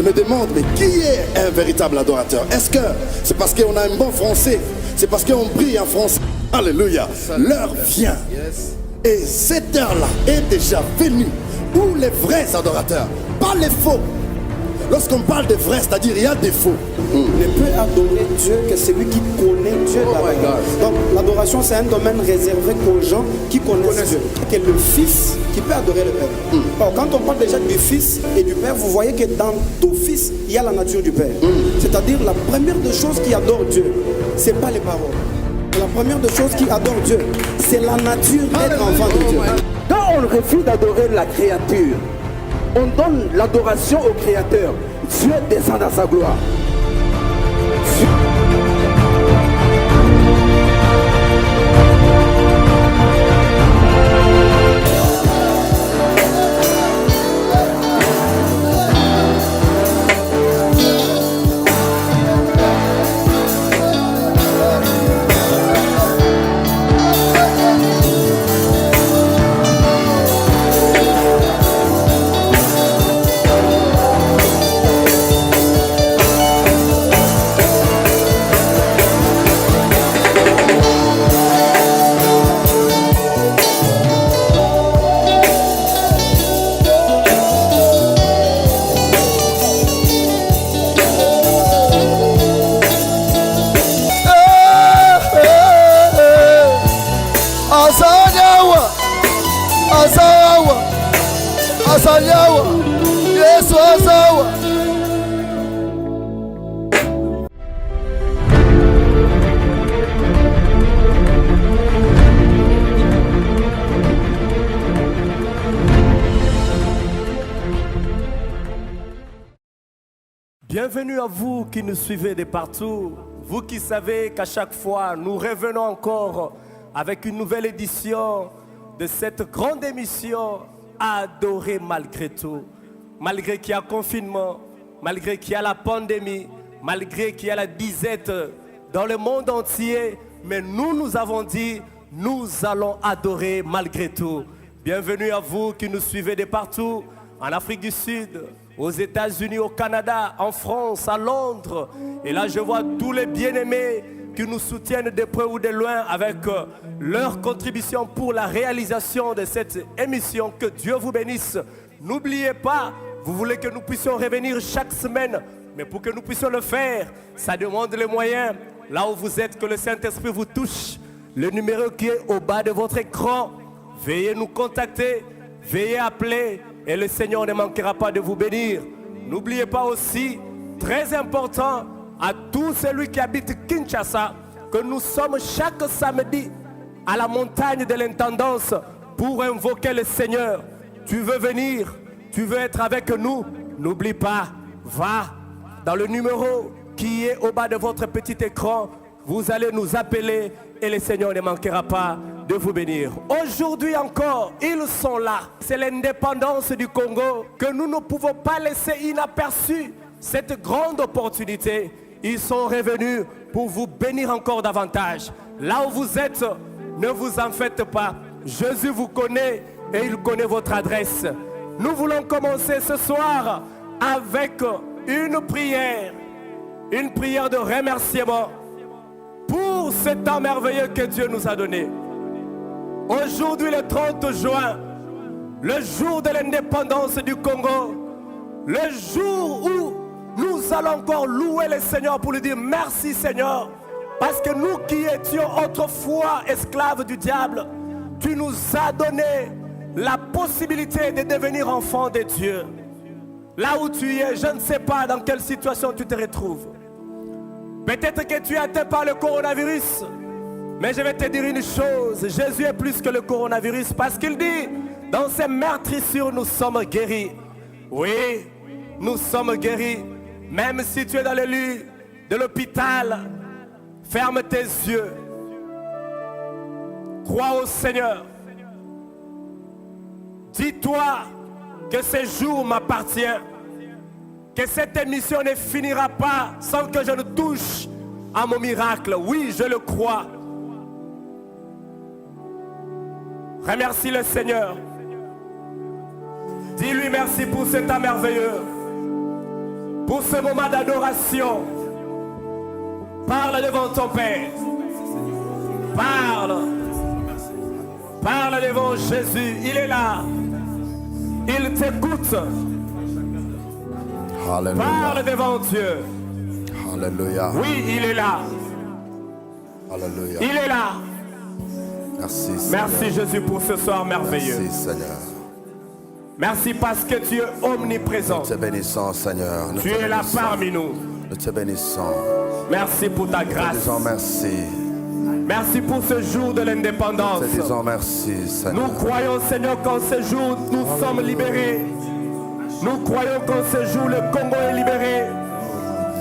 Je me demande, mais qui est un véritable adorateur? Est-ce que c'est parce qu'on a un bon français? C'est parce qu'on prie en français? Alléluia. L'heure vient. Et cette heure-là est déjà venue. Où les vrais adorateurs, pas les faux. Lorsqu'on parle de vrais, c'est-à-dire il y a des faux. Ne peut adorer Dieu que celui qui connaît Dieu. Donc l'adoration, c'est un domaine réservé aux gens qui connaissent Dieu. C'est le Fils qui peut adorer le Père. Alors, quand on parle déjà du Fils et du Père, vous voyez que dans tout Fils, il y a la nature du Père. C'est-à-dire la première des choses qui adore Dieu, ce n'est pas les paroles. La première des choses qui adore Dieu, c'est la nature d'être enfant de Dieu. Quand on refuse d'adorer la créature, on donne l'adoration au Créateur. Dieu descend dans sa gloire. Asanyawa, Yesu asawa. Bienvenue à vous qui nous suivez de partout, vous qui savez qu'à chaque fois nous revenons encore avec une nouvelle édition de cette grande émission Adorer malgré tout, malgré qu'il y a confinement, malgré qu'il y a la pandémie, malgré qu'il y a la disette dans le monde entier, mais nous avons dit, nous allons adorer malgré tout. Bienvenue à vous qui nous suivez de partout, en Afrique du Sud, aux États-Unis, au Canada, en France, à Londres. Et là, je vois tous les bien-aimés qui nous soutiennent de près ou de loin avec leur contribution pour la réalisation de cette émission. Que Dieu vous bénisse. N'oubliez pas, vous voulez que nous puissions revenir chaque semaine, mais pour que nous puissions le faire, ça demande les moyens. Là où vous êtes, que le Saint-Esprit vous touche. Le numéro qui est au bas de votre écran, veuillez nous contacter, veuillez appeler et le Seigneur ne manquera pas de vous bénir. N'oubliez pas aussi, très important, à tout celui qui habite Kinshasa, que nous sommes chaque samedi à la montagne de l'intendance pour invoquer le Seigneur. Tu veux venir, tu veux être avec nous, n'oublie pas, va dans le numéro qui est au bas de votre petit écran, vous allez nous appeler et le Seigneur ne manquera pas de vous bénir. Aujourd'hui encore, ils sont là. C'est l'indépendance du Congo que nous ne pouvons pas laisser inaperçue. Cette grande opportunité, ils sont revenus pour vous bénir encore davantage. Là où vous êtes, ne vous en faites pas. Jésus vous connaît et il connaît votre adresse. Nous voulons commencer ce soir avec une prière de remerciement pour ce temps merveilleux que Dieu nous a donné. Aujourd'hui, le 30 juin, le jour de l'indépendance du Congo, le jour où nous allons encore louer le Seigneur pour lui dire merci Seigneur, parce que nous qui étions autrefois esclaves du diable, tu nous as donné la possibilité de devenir enfants de Dieu. Là où tu es, je ne sais pas dans quelle situation tu te retrouves. Peut-être que tu es atteint par le coronavirus, mais je vais te dire une chose, Jésus est plus que le coronavirus, parce qu'il dit, dans ses meurtrissures, nous sommes guéris. Oui, nous sommes guéris. Même si tu es dans le lit de l'hôpital, ferme tes yeux. Crois au Seigneur. Dis-toi que ce jour m'appartient. Que cette émission ne finira pas sans que je ne touche à mon miracle. Oui, je le crois. Remercie le Seigneur. Dis-lui merci pour ce temps merveilleux. pour ce moment d'adoration. Parle devant ton Père. Parle. Parle devant Jésus. Il est là. Il t'écoute. Alléluia. Parle devant Dieu. Alléluia. Oui, il est là. Alléluia. Il est là. Merci, Seigneur. Merci Jésus pour ce soir merveilleux. Merci, Seigneur. Merci parce que tu es omniprésent. Nous te bénissons, Seigneur. Nous Tu te es là bénissons. parmi nous. Nous te bénissons. Merci pour ta Nous te grâce. disons merci. Merci pour ce jour de l'indépendance. Nous te disons merci, Seigneur. Nous croyons, Seigneur, qu'en ce jour, nous sommes libérés. Nous croyons qu'en ce jour, le Congo est libéré.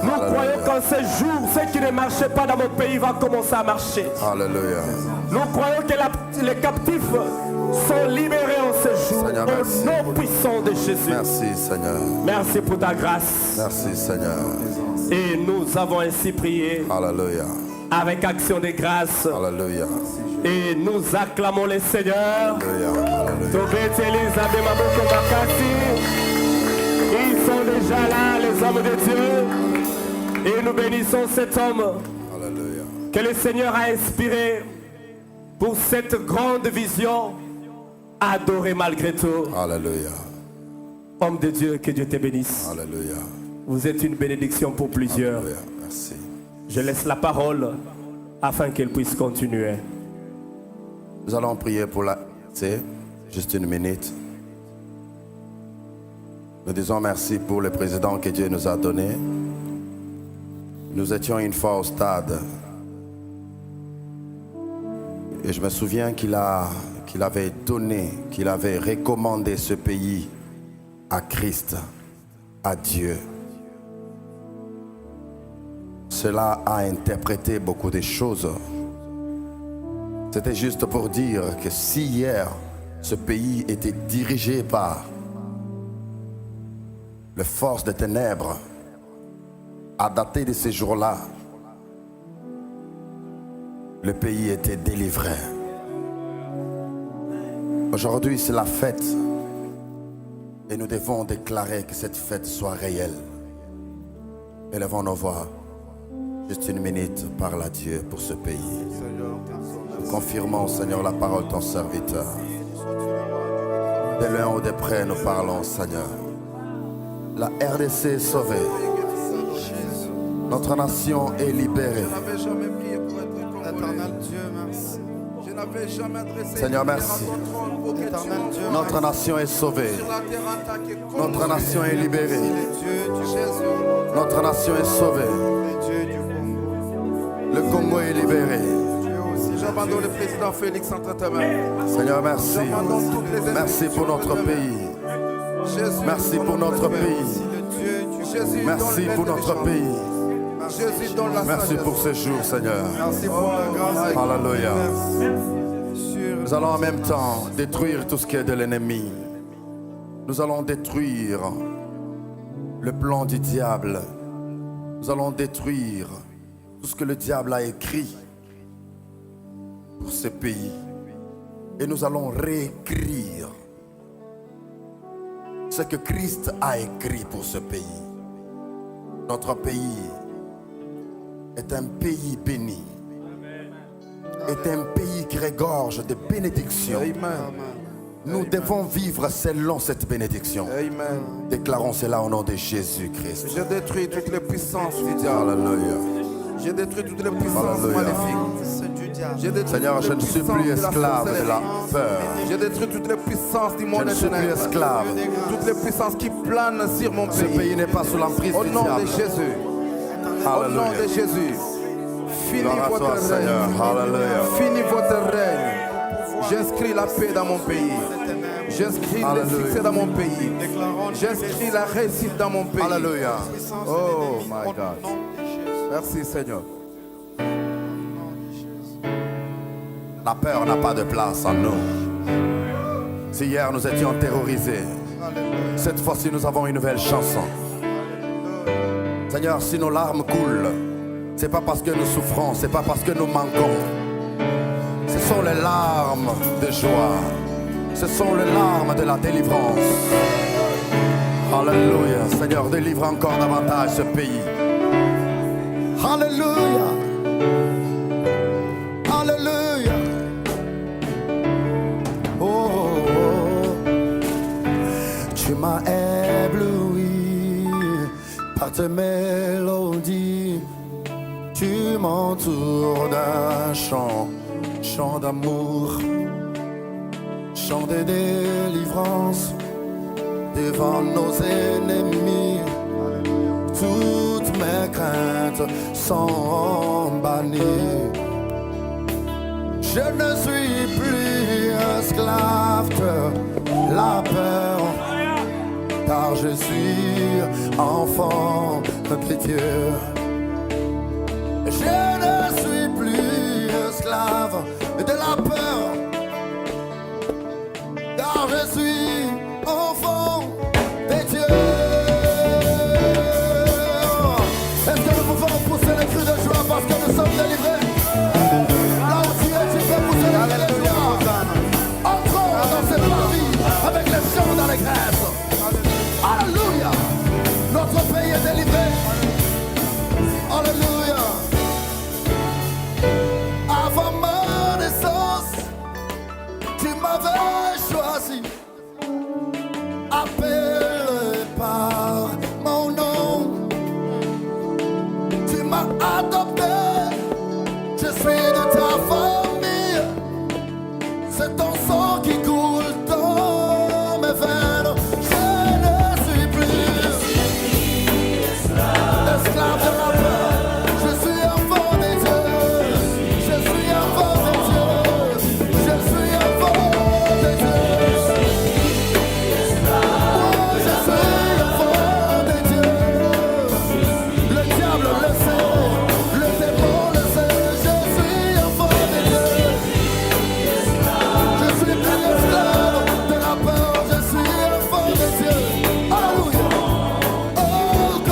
Nous croyons qu'en ce jour, ce qui ne marchait pas dans mon pays va commencer à marcher. Alléluia. Nous croyons que les captifs sont libérés en ce jour. Seigneur, Au merci. nom puissant de Jésus. Merci, Seigneur. Merci pour ta grâce. Merci, Seigneur. Et nous avons ainsi prié Alléluia. avec action de grâce. Alléluia. Et nous acclamons le Seigneur. Alléluia. Alléluia. Tobet Elisabeth Maboko Bakassi. Ils sont déjà là, les hommes de Dieu. Et nous bénissons cet homme Alléluia. que le Seigneur a inspiré pour cette grande vision. Adorer malgré tout. Alléluia. Homme de Dieu, que Dieu te bénisse. Alléluia. Vous êtes une bénédiction pour plusieurs. Alléluia. Merci. Je laisse la parole afin qu'elle puisse continuer. Nous allons prier pour la... C'est juste une minute. Nous disons merci pour le président que Dieu nous a donné. Nous étions une fois au stade. Et je me souviens qu'il avait donné, qu'il avait recommandé ce pays à Christ, à Dieu. Cela a interprété beaucoup de choses. C'était juste pour dire que si hier, ce pays était dirigé par les forces des ténèbres, à dater de ces jours-là, le pays était délivré. Aujourd'hui, c'est la fête. Et nous devons déclarer que cette fête soit réelle. Élevons nos voix. Juste une minute, parle à Dieu pour ce pays. Nous confirmons, Seigneur, la parole de ton serviteur. De loin ou de près, nous parlons, Seigneur. La RDC est sauvée. Notre nation est libérée. Seigneur, merci. Notre nation est sauvée. Notre nation est libérée. Notre nation est sauvée. Le Congo est libéré. J'abandonne le président Félix entre tes mains. Seigneur, merci. Merci pour notre pays. Merci pour notre pays. Merci pour notre pays. Jésus donne la Merci pour ce jour, Seigneur. Merci pour la grâce. Alléluia. Nous allons en même temps détruire tout ce qui est de l'ennemi. Nous allons détruire le plan du diable. Nous allons détruire tout ce que le diable a écrit pour ce pays. Et nous allons réécrire ce que Christ a écrit pour ce pays. Notre pays est un pays béni. Est un pays qui regorge de bénédictions. Amen. Nous devons vivre selon cette bénédiction. Amen. Déclarons cela au nom de Jésus-Christ. Je détruis toutes les puissances du diable. Alléluia. Je détruis toutes les puissances Alléluia. maléfiques. Je détruis Seigneur, toutes je les ne suis puissances plus de la esclave de sorcellerie. la peur. Je détruis toutes les puissances du Je monde ne suis plus éternel. esclave. Toutes les puissances qui planent sur mon Ce pays. pays n'est pas sous l'emprise Au du nom de diable. Jésus. Au nom de Alléluia. Jésus. Finis Gloire à votre toi, Seigneur. règne. Alléluia. Finis votre règne. J'inscris la paix dans mon pays. J'inscris le Alléluia. succès dans mon pays. J'inscris la réussite dans mon pays. Alléluia. Oh my God. Merci Seigneur. La peur n'a pas de place en nous. Si hier nous étions terrorisés, cette fois-ci nous avons une nouvelle chanson. Seigneur, si nos larmes coulent, c'est pas parce que nous souffrons, c'est pas parce que nous manquons. Ce sont les larmes de joie. Ce sont les larmes de la délivrance. Alléluia. Seigneur, délivre encore davantage ce pays. Alléluia. Alléluia. Oh, oh, oh. Tu m'as ébloui par tes mélodies. Tu m'entoures d'un chant, chant d'amour, chant de délivrance devant nos ennemis. Toutes mes craintes sont bannies. Je ne suis plus esclave de la peur, car je suis enfant de Dieu. Je ne suis plus esclave de la peur, car je suis enfant de Dieu. Est-ce que nous pouvons pousser les cris de joie parce que nous sommes délivrés? Là où tu es, tu peux pousser les cris de joie. Entrons dans cette partie avec les chants d'allégresse. Alléluia. Notre pays est délivré. Alléluia. Avant ma naissance, tu m'avais choisi, appelé par mon nom. Tu m'as adopté, je suis de ta famille. C'est ton sang qui coule dans mes veines. Je ne suis plus esclave de la peur. Je suis enfant de Dieu. Je suis enfant de Dieu. Je suis enfant de Dieu. Moi, je suis enfant de Dieu. Le diable le sait, le démon le sait. Je suis enfant de Dieu. Je suis plus esclave de la peur. Je suis enfant de Dieu. Alléluia. Oh,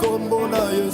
comme mon aïeux.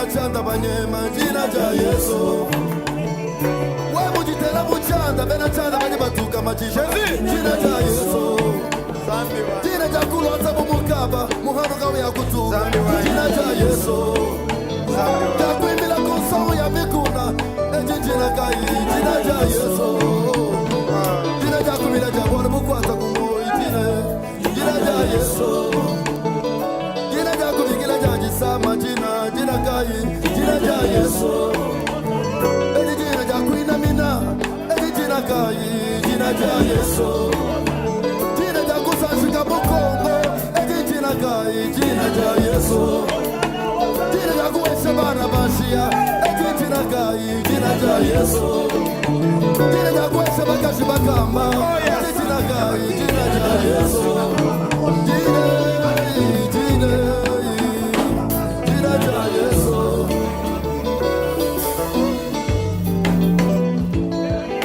bachanda banyema jina ja Yesu. Wabujitela buchanda bena chanda bani batuka majisha jina ja Yesu. Jina ja kulota bumukaba muhano kawe ya kutu jina ja Yesu. Takwimi la konso ya mikuna jina kai jina ja Yesu. Jina ja kumila ja bwana bukwata kumoi jina ja Yesu. Jina ja kumikila ja jisama jina kai jina ja Yesu. Jina ja kuina mina jina kai jina ja Yesu. Jina ja kusashika bukongo jina kai jina ja Yesu. Jina ja kuwesha bana bashia jina kai jina ja Yesu. Jina ja kuwesha bakashi bakamba jina kai jina ja Yesu. Jina ja Yesu.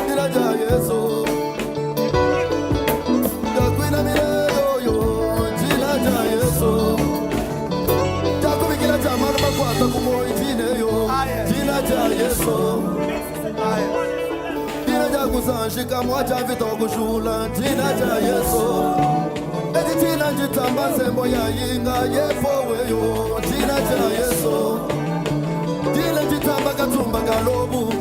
Jina ja Yesu. Jakwina mileo yo jina ja Yesu. Jakumikila jamana makwata kumoi jina yo jina ja Yesu. Jina ja kusanshika mwacha vito kushula jina ja Yesu. Jina jitamba sembo ya yinga yepowe yo jina ja Yesu. Jina jitamba katumba galobu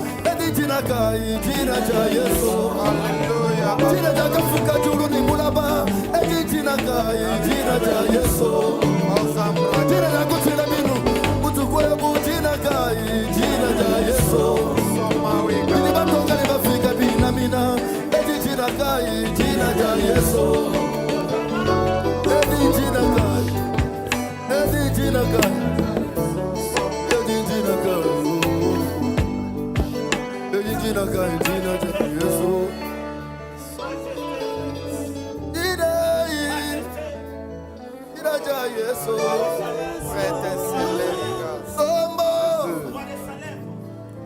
jina kai jina ja Yesu. Hallelujah. Jina ja kafuka juru ni mulaba jina kai jina ja Yesu. Jina ja kutila minu utukwebu jina kai jina ja Yesu. Jini batonga ni bafika bina mina jina kai jina ja Yesu. Jina kai jina kai jina kai jina kai jina ja Yesu. Jina ja Yesu.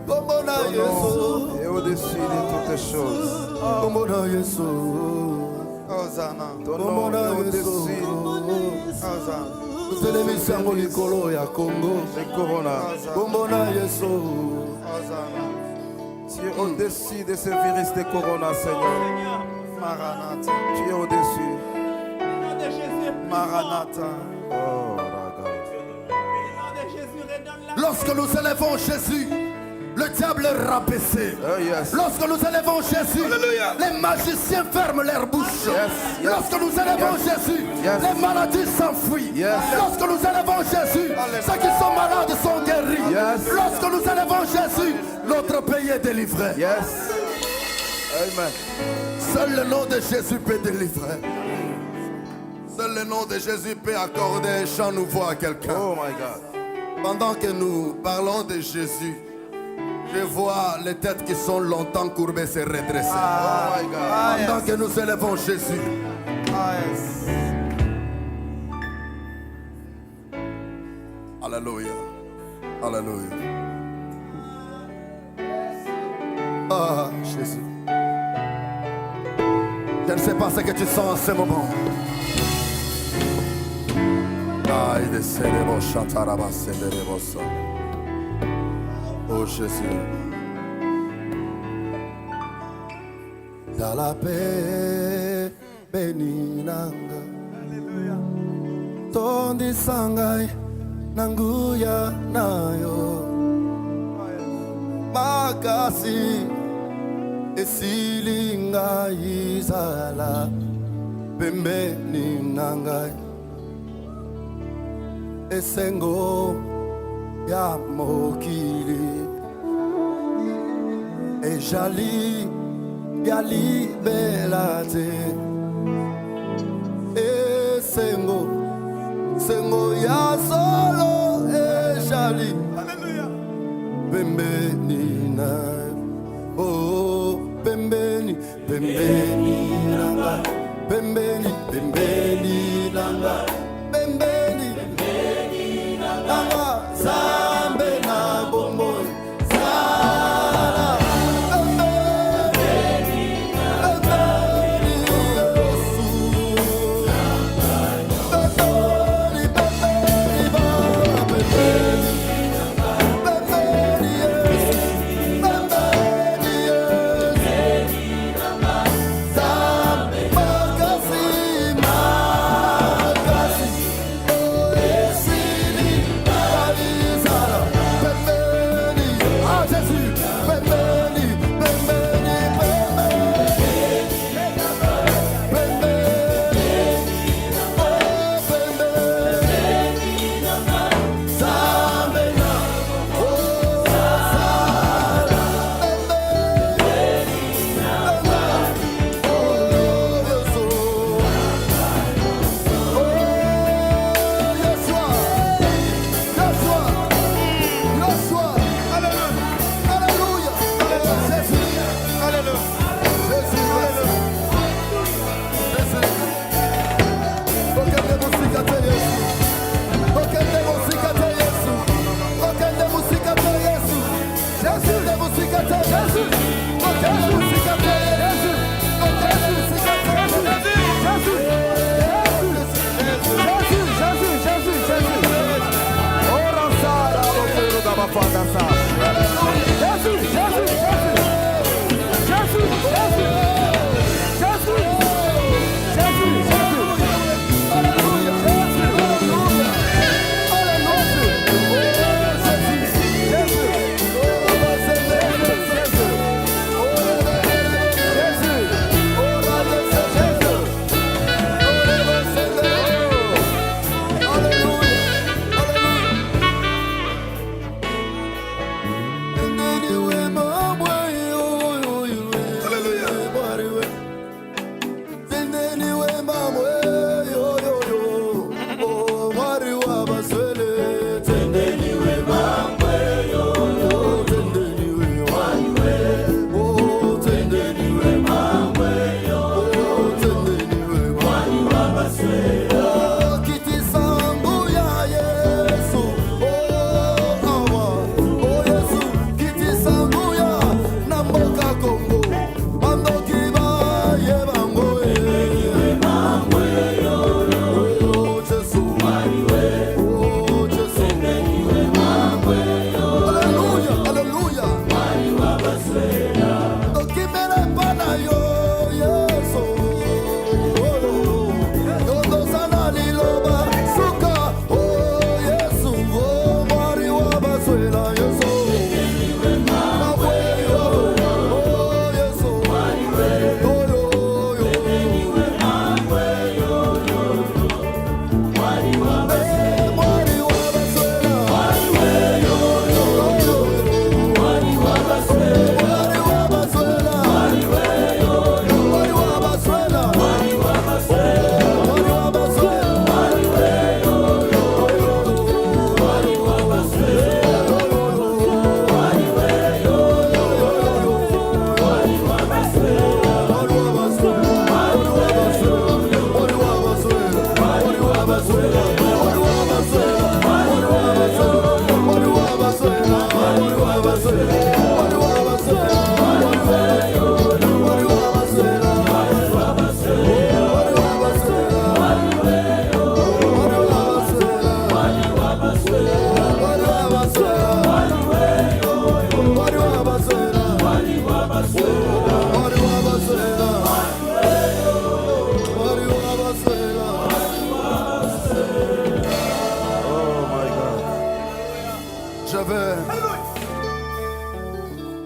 Combo na Yesu. Et au-dessus de toutes les choses. Combo na Yesu. Ton nom est au-dessus. Telemisango likolo ya Congo. Les Corona. Combo na Yesu. Tu es au-dessus de ce virus de Corona, Seigneur. Maranatha. Tu es au-dessus. Maranatha. Oh, Lorsque nous élevons Jésus, le diable est rabaissé. oh yes. Lorsque nous élevons Jésus, les magiciens ferment leur bouche. Yes. Lorsque nous élevons Jésus, Yes. les maladies s'enfuient. Yes. Lorsque nous élevons Jésus, ceux qui sont malades sont guéris. Yes. Lorsque nous élevons Jésus, notre pays est délivré. Yes. Amen. Seul le nom de Jésus peut délivrer. Seul le nom de Jésus peut accorder un chant nouveau à quelqu'un. Oh my God. Pendant que nous parlons de Jésus, je vois les têtes qui sont longtemps courbées se redresser. Oh my God. Pendant que nous élevons Jésus. Alléluia. Alléluia. Ah, Jésus. Je ne sais pas ce que tu sens en ce moment. Oh Jésus. Dans la paix, béni nanga. Tondi sangai, nanguya nayo. Makasi, esilinga izala. Pembeni nangai. Esengo ya mokili. Ejali ya libelate. Esengo sengo ya solo ejali. Hallelujah. Pembeni na oh pembeni pembeni nanga pembeni pembeni nanga pembeni pembeni nanga zambe na bombo zala pembeni pembeni Yesu pembeni pembeni pembeni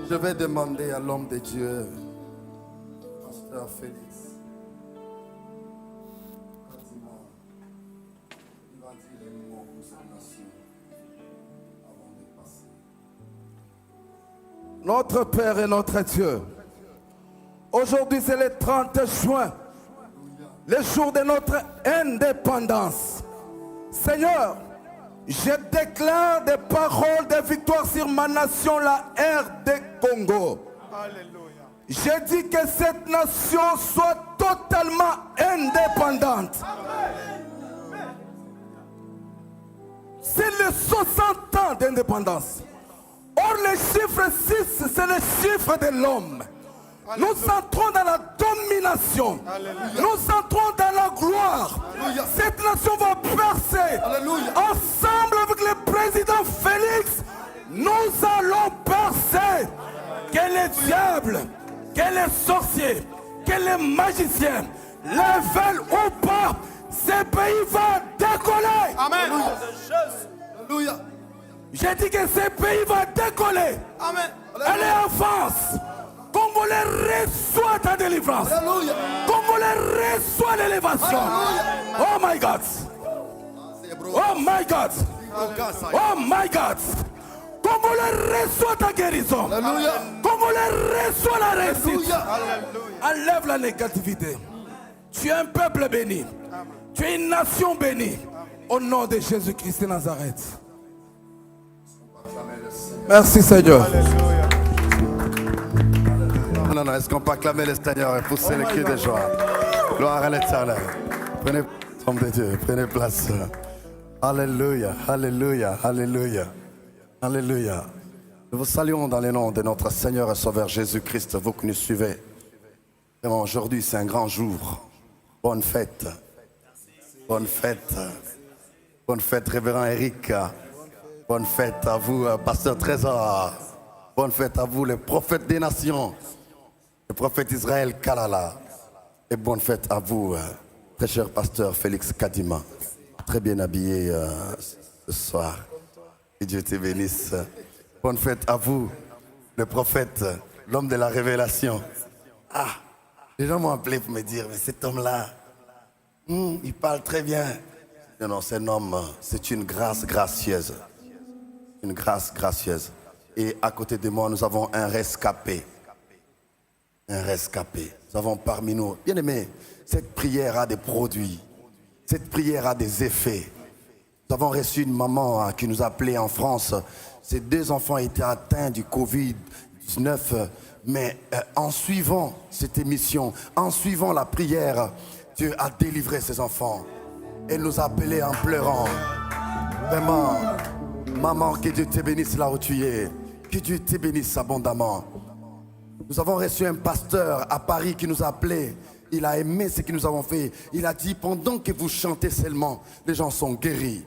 Je vais demander à l'homme de Dieu, Pasteur Félix. Il va dire les mots pour cette nation avant de passer. Notre Père et notre Dieu, aujourd'hui c'est le 30 juin, le jour de notre indépendance. Seigneur, je déclare des paroles de victoire sur ma nation, la RD Congo. Alléluia. Je dis que cette nation soit totalement indépendante. C'est les 60 ans d'indépendance. Or, le chiffre 6, c'est le chiffre de l'homme. Nous entrons dans la domination. Alléluia. Nous entrons dans la gloire. Alléluia. Cette nation va percer. Alléluia. Ensemble avec le président Félix, nous allons percer. Que les diables, que les sorciers, que les magiciens, les veulent ou pas, ce pays va décoller. Amen. Alléluia. J'ai dit que ce pays va décoller. Amen. Allez en France. Congolais reçoit ta délivrance. Alléluia. Congolais reçoit l'élévation. Oh my God. Oh my God. Oh my God. Congolais reçoit ta guérison. Alléluia. Congolais reçoit la réussite. Alléluia. Enlève la négativité. Tu es un peuple béni. Tu es une nation bénie. Au nom de Jésus-Christ de Nazareth. Merci Seigneur. Non, est-ce qu'on peut acclamer le Seigneur et pousser le cri de joie? Gloire à l'Éternel. Prenez place, homme de Dieu, prenez place. Alléluia, alléluia, alléluia, alléluia. Nous vous saluons dans le nom de notre Seigneur et Sauveur Jésus-Christ, vous qui nous suivez. Vraiment, aujourd'hui, c'est un grand jour. Bonne fête. Bonne fête. Bonne fête, révérend Eric. Bonne fête à vous, pasteur Trésor. Bonne fête à vous, les prophètes des nations. Le prophète Israël Kalala. Et bonne fête à vous, très cher pasteur Félix Kadima. Très bien habillé ce soir. Que Dieu te bénisse. Bonne fête à vous, le prophète, l'homme de la révélation. Ah, les gens m'ont appelé pour me dire, mais cet homme-là, il parle très bien. Non, non, c'est un homme, c'est une grâce gracieuse. Une grâce gracieuse. Et à côté de moi, nous avons un rescapé. Un rescapé. Nous avons parmi nous, bien aimé, cette prière a des produits. Cette prière a des effets. Nous avons reçu une maman qui nous appelait en France. Ses 2 enfants étaient atteints du Covid-19. Mais en suivant cette émission, en suivant la prière, Dieu a délivré ses enfants. Elle nous a appelés en pleurant. Vraiment, maman, que Dieu te bénisse là où tu es. Que Dieu te bénisse abondamment. Nous avons reçu un pasteur à Paris qui nous a appelés. Il a aimé ce que nous avons fait. Il a dit, pendant que vous chantez seulement, les gens sont guéris.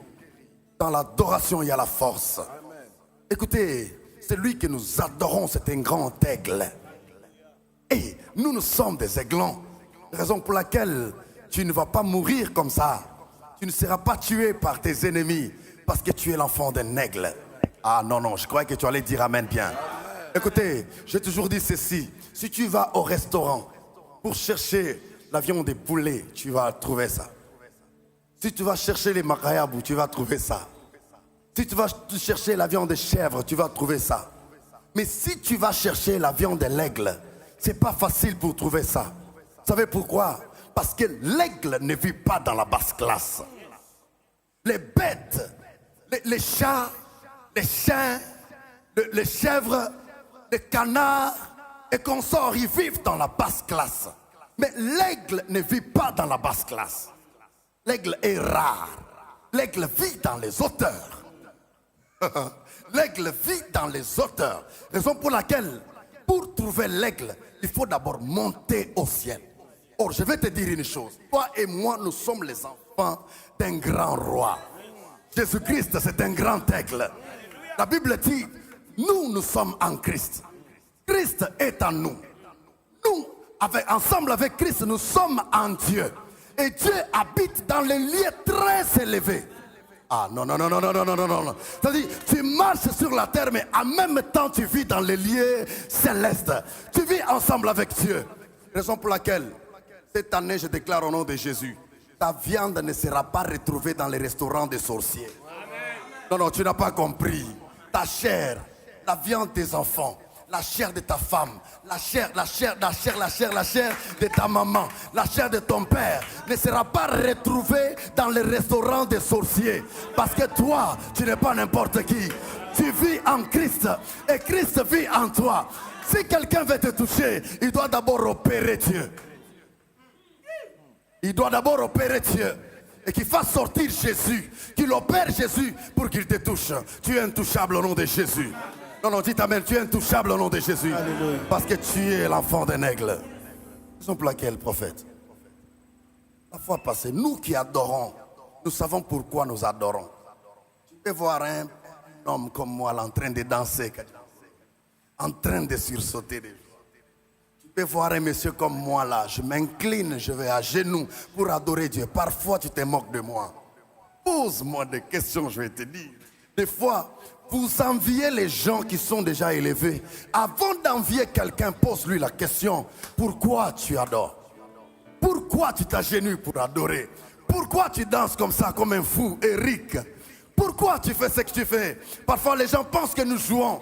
Dans l'adoration, il y a la force. Amen. Écoutez, celui que nous adorons, c'est un grand aigle. Et nous sommes des aiglons. Raison pour laquelle tu ne vas pas mourir comme ça. Tu ne seras pas tué par tes ennemis parce que tu es l'enfant d'un aigle. Ah non, non, je croyais que tu allais dire amen bien. Amen. Écoutez, j'ai toujours dit ceci. Si tu vas au restaurant pour chercher la viande des poulets, tu vas trouver ça. Si tu vas chercher les makayabou, tu vas trouver ça. Si tu vas chercher la viande de chèvre, tu vas trouver ça. Mais si tu vas chercher la viande de l'aigle, c'est pas facile pour trouver ça. Vous savez pourquoi? Parce que l'aigle ne vit pas dans la basse classe. Les bêtes, les chats, les chiens, les chèvres, les canards et consorts, ils vivent dans la basse classe. Mais l'aigle ne vit pas dans la basse classe. L'aigle est rare. L'aigle vit dans les hauteurs. L'aigle vit dans les hauteurs. Raison pour laquelle, pour trouver l'aigle, il faut d'abord monter au ciel. Or, je vais te dire une chose. Toi et moi, nous sommes les enfants d'un grand roi. Jésus-Christ, c'est un grand aigle. La Bible dit, nous sommes en Christ. Christ est en nous. Nous, ensemble avec Christ, nous sommes en Dieu. Et Dieu habite dans les lieux très élevés. Ah non, non, non, non, non, non, non, non, non. C'est-à-dire, tu marches sur la terre, mais en même temps, tu vis dans les lieux célestes. Tu vis ensemble avec Dieu. Raison pour laquelle, cette année, je déclare au nom de Jésus, ta viande ne sera pas retrouvée dans les restaurants des sorciers. Non, non, tu n'as pas compris. Ta chair, la viande des enfants, la chair de ta femme, la chair de ta maman, la chair de ton père ne sera pas retrouvée dans les restaurants des sorciers. Parce que toi, tu n'es pas n'importe qui. Tu vis en Christ et Christ vit en toi. Si quelqu'un veut te toucher, il doit d'abord opérer Dieu. Il doit d'abord opérer Dieu. Et qu'il fasse sortir Jésus, qu'il opère Jésus pour qu'il te touche. Tu es intouchable au nom de Jésus. Non, non, dites amen, tu es intouchable au nom de Jésus. Alléluia. Parce que tu es l'enfant d'un aigle. Raison pour laquelle, prophète, la fois passée, nous qui adorons, nous savons pourquoi nous adorons. Tu peux voir un homme comme moi là, en train de danser, en train de sursauter. Tu peux voir un monsieur comme moi là, je m'incline, je vais à genoux pour adorer Dieu. Parfois, tu te moques de moi. Pose-moi des questions, je vais te dire. Des fois, vous enviez les gens qui sont déjà élevés. Avant d'envier quelqu'un, pose-lui la question. Pourquoi tu adores? Pourquoi tu t'agenouilles pour adorer? Pourquoi tu danses comme ça, comme un fou, Eric? Pourquoi tu fais ce que tu fais? Parfois, les gens pensent que nous jouons.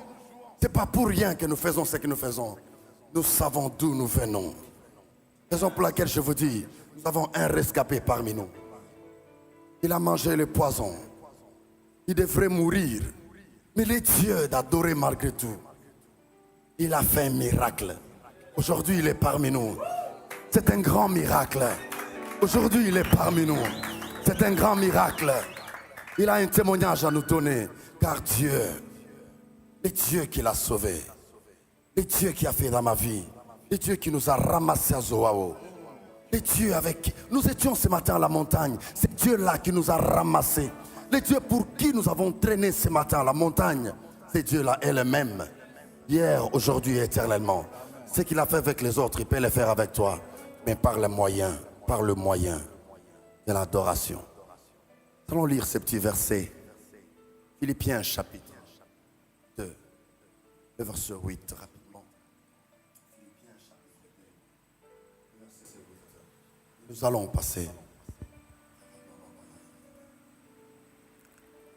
Ce n'est pas pour rien que nous faisons ce que nous faisons. Nous savons d'où nous venons. Raison pour laquelle je vous dis, nous avons un rescapé parmi nous. Il a mangé le poison. Il devrait mourir. Mais il est Dieu d'adorer malgré tout. Il a fait un miracle. Aujourd'hui, il est parmi nous. C'est un grand miracle. Aujourd'hui, il est parmi nous. C'est un grand miracle. Il a un témoignage à nous donner. Car Dieu Les dieux qui l'a sauvé. Les dieux qui a fait dans ma vie. Les dieux qui nous a ramassés à Zoao. Les dieux avec qui nous étions ce matin à la montagne. C'est Dieu-là qui nous a ramassés. Les dieux pour qui nous avons traîné ce matin à la montagne. C'est Dieu-là est le même. Hier, aujourd'hui et éternellement. Ce qu'il a fait avec les autres, il peut le faire avec toi. Mais par le moyen de l'adoration. Allons lire ces petits versets. Philippiens chapitre 2, le verset 8 rapidement. Philippiens chapitre 2, verset 8. Nous allons passer.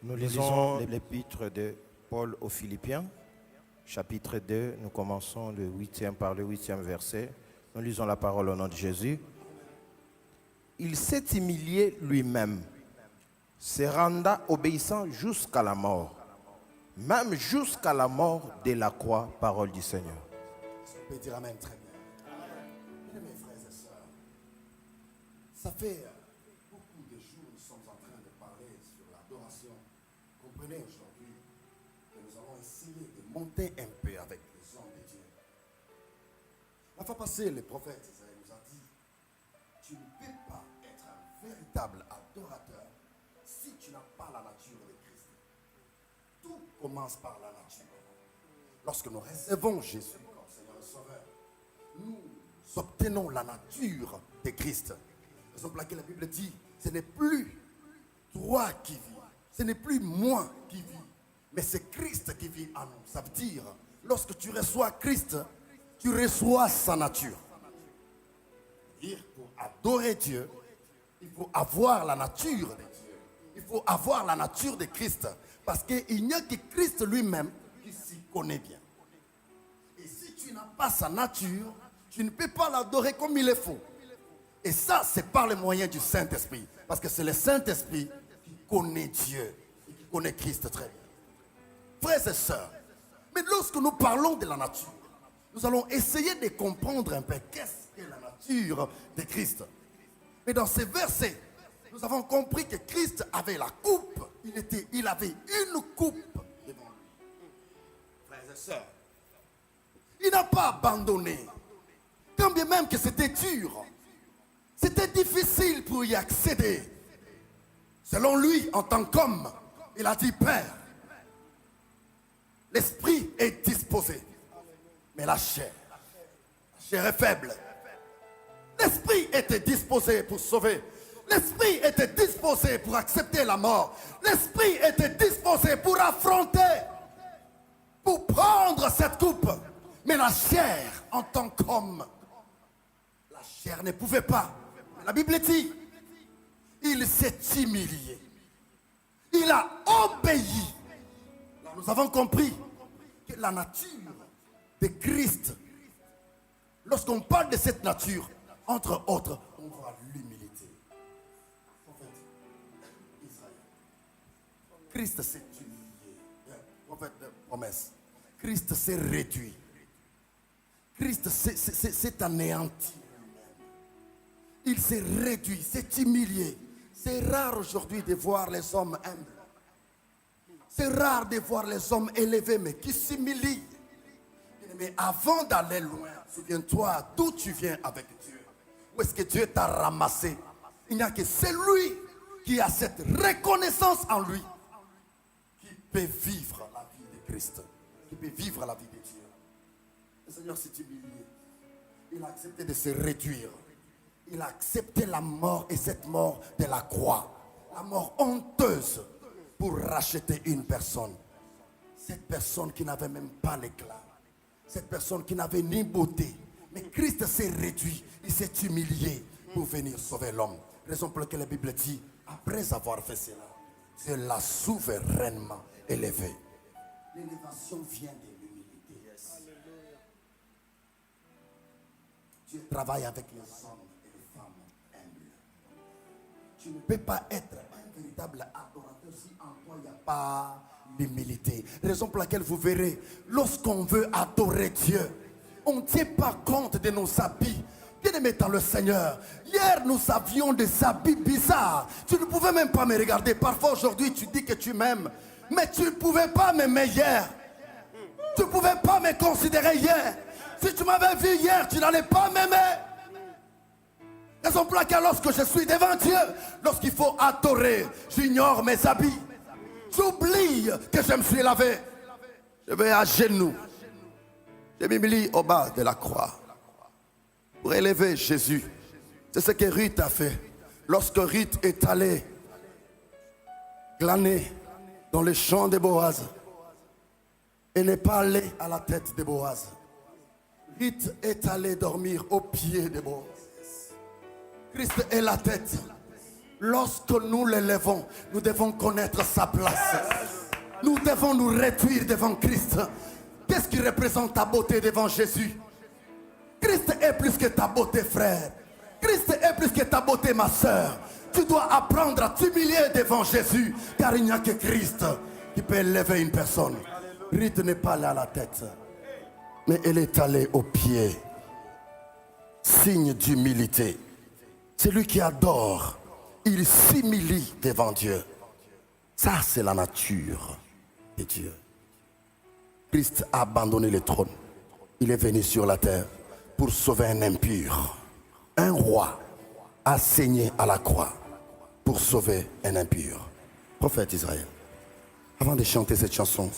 Nous lisons l'épître de Paul aux Philippiens, chapitre 2. Nous commençons par le 8e verset. Nous lisons la parole au nom de Jésus. Il s'est humilié lui-même, se renda obéissant jusqu'à la mort, même jusqu'à la mort de la croix, parole du Seigneur. On peut dire amen très bien. Mes frères et sœurs, ça fait beaucoup de jours que nous sommes en train de parler sur l'adoration. Comprenez aujourd'hui que nous allons essayer de monter un peu avec les hommes de Dieu. La fois passée, le prophète Isaïe nous a dit, tu ne peux pas être un véritable adorateur si tu n'as pas la nature de Christ. Tout commence par la nature. Lorsque nous recevons Jésus comme Seigneur et Sauveur, nous obtenons la nature de Christ. Raison pour laquelle la Bible dit, ce n'est plus toi qui vis, ce n'est plus moi qui vis, mais c'est Christ qui vit en nous. Ça veut dire, lorsque tu reçois Christ, tu reçois sa nature. Pour adorer Dieu, il faut avoir la nature de Dieu. Il faut avoir la nature de Christ. Parce qu'il n'y a que Christ lui-même qui s'y connaît bien. Et si tu n'as pas sa nature, tu ne peux pas l'adorer comme il le faut. Et ça, c'est par le moyen du Saint-Esprit. Parce que c'est le Saint-Esprit qui connaît Dieu et qui connaît Christ très bien. Frères et sœurs, mais lorsque nous parlons de la nature, nous allons essayer de comprendre un peu qu'est-ce que la nature de Christ. Mais dans ces versets, nous avons compris que Christ avait la coupe. Il avait une coupe devant lui. Frères et sœurs, il n'a pas abandonné. Quand bien même que c'était dur, c'était difficile pour y accéder. Selon lui, en tant qu'homme, il a dit, Père, l'esprit est disposé, mais la chair est faible. L'esprit était disposé pour sauver. L'esprit était disposé pour accepter la mort. L'esprit était disposé pour affronter, pour prendre cette coupe. Mais la chair, en tant qu'homme, la chair ne pouvait pas. La Bible dit, il s'est humilié. Il a obéi. Là, nous avons compris que la nature de Christ, lorsqu'on parle de cette nature, entre autres, on voit l'humilité. Prophète Israël. Christ s'est humilié. Prophète de promesse. Christ s'est réduit. Christ s'est anéanti. Il s'est réduit, s'est humilié. C'est rare aujourd'hui de voir les hommes humbles. C'est rare de voir les hommes élevés, mais qui s'humilient. Mais avant d'aller loin, souviens-toi d'où tu viens avec Dieu. Où est-ce que Dieu t'a ramassé? Il n'y a que celui qui a cette reconnaissance en lui qui peut vivre la vie de Christ, qui peut vivre la vie de Dieu. Le Seigneur s'est humilié. Il a accepté de se réduire. Il a accepté la mort, et cette mort de la croix, la mort honteuse, pour racheter une personne. Cette personne qui n'avait même pas l'éclat. Cette personne qui n'avait ni beauté. Mais Christ s'est réduit, il s'est humilié pour venir sauver l'homme. Raison pour laquelle la Bible dit, après avoir fait cela, Dieu l'a souverainement élevé. L'élévation vient de l'humilité. Dieu travaille avec les hommes et les femmes humbles. Tu ne peux pas être un véritable adorateur si en toi il n'y a pas l'humilité. Raison pour laquelle vous verrez, lorsqu'on veut adorer Dieu, on ne tient pas compte de nos habits. Bien-aimés dans le Seigneur, hier nous avions des habits bizarres. Tu ne pouvais même pas me regarder. Parfois aujourd'hui tu dis que tu m'aimes, mais tu ne pouvais pas m'aimer hier. Tu ne pouvais pas me considérer hier. Si tu m'avais vu hier, tu n'allais pas m'aimer. Raison pour laquelle lorsque je suis devant Dieu, lorsqu'il faut adorer, j'ignore mes habits. J'oublie que je me suis lavé. Je vais à genoux. Je m'humilie au bas de la croix pour élever Jésus. C'est ce que Ruth a fait. Lorsque Ruth est allée glaner dans les champs de Boaz, elle n'est pas allée à la tête de Boaz. Ruth est allée dormir au pied de Boaz. Christ est la tête. Lorsque nous l'élevons, nous devons connaître sa place. Nous devons nous réduire devant Christ. Qu'est-ce qui représente ta beauté devant Jésus? Christ est plus que ta beauté, frère. Christ est plus que ta beauté, ma soeur. Tu dois apprendre à t'humilier devant Jésus, car il n'y a que Christ qui peut élever une personne. Ruth n'est pas allée à la tête, mais elle est allée au pied. Signe d'humilité. Celui qui adore, il s'humilie devant Dieu. Ça, c'est la nature de Dieu. Christ a abandonné le trône. Il est venu sur la terre pour sauver un impur. Un roi a saigné à la croix pour sauver un impur. Prophète Israël, avant de chanter cette chanson,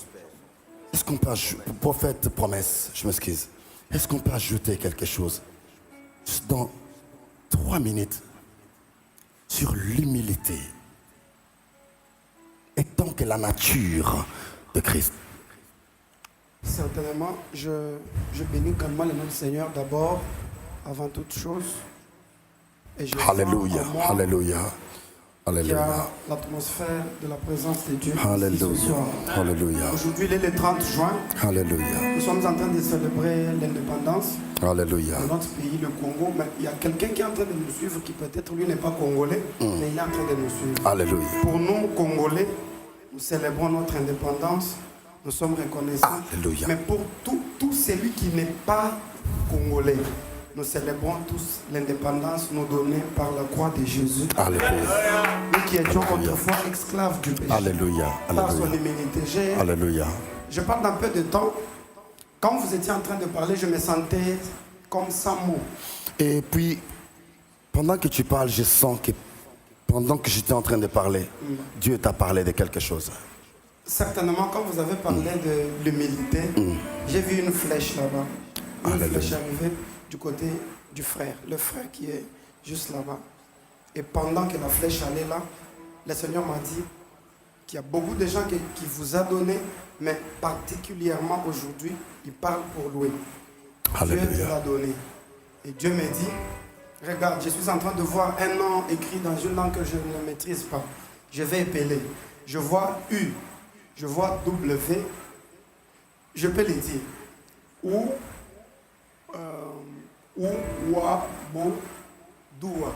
est-ce qu'on peut ajouter, prophète promesse, je m'excuse, est-ce qu'on peut ajouter quelque chose dans 3 minutes sur l'humilité étant que la nature de Christ? Certainement, je bénis grandement le nom du Seigneur d'abord, avant toute chose. Et je Alléluia, sens en moi alléluia, qu'il y alléluia, a l'atmosphère de la présence de Dieu. ici ce alléluia, soir. alléluia, Aujourd'hui, il est le 30 juin. alléluia, Nous sommes en train de célébrer l'indépendance alléluia. de notre pays, le Congo. Mais il y a quelqu'un qui est en train de nous suivre qui peut-être lui n'est pas congolais, mais il est en train de nous suivre. Alléluia. Pour nous, Congolais, nous célébrons notre indépendance. Nous sommes reconnaissants. Alléluia. Mais pour tout celui qui n'est pas congolais, nous célébrons tous l'indépendance nous donnée par la croix de Jésus. Alléluia. Nous qui étions Alléluia. autrefois esclaves du péché. Alléluia. Par son Alléluia. humilité. Alléluia. Je parle d'un peu de temps. Quand vous étiez en train de parler, je me sentais comme sans mots. Et puis, pendant que tu parles, je sens que pendant que j'étais en train de parler, Dieu t'a parlé de quelque chose. Certainement, quand vous avez parlé de l'humilité, j'ai vu une flèche là-bas. Une Alléluia. flèche arriver du côté du frère. Le frère qui est juste là-bas. Et pendant que la flèche allait là, le Seigneur m'a dit qu'il y a beaucoup de gens qui vous a donné, mais particulièrement aujourd'hui, il parle pour louer. Dieu vous Alléluia. l'a donné. Et Dieu me dit, regarde, je suis en train de voir un nom écrit dans une langue que je ne maîtrise pas. Je vais épeler. Je vois U, je vois W, je peux les dire. Ou, wa, bo, doua.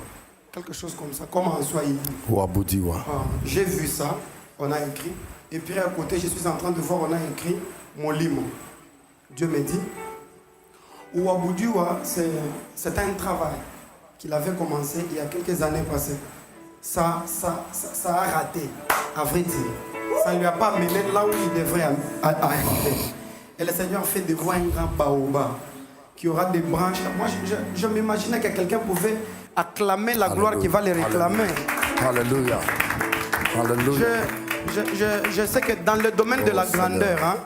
Quelque chose comme ça, comme en Swahili. Ouaboudiwa. Ah, j'ai vu ça, on a écrit. Et puis à côté, je suis en train de voir, on a écrit Molimo. Dieu me dit, Ouaboudiwa, c'est un travail qu'il avait commencé il y a quelques années passées. Ça a raté, à vrai dire. Ça ne lui a pas mené là où il devrait arriver. Et le Seigneur fait de vous un grand baobab qui aura des branches. Moi, je m'imaginais que quelqu'un pouvait acclamer la gloire qui va les réclamer. Alléluia. Alléluia. Je sais que dans le domaine de la grandeur, hein,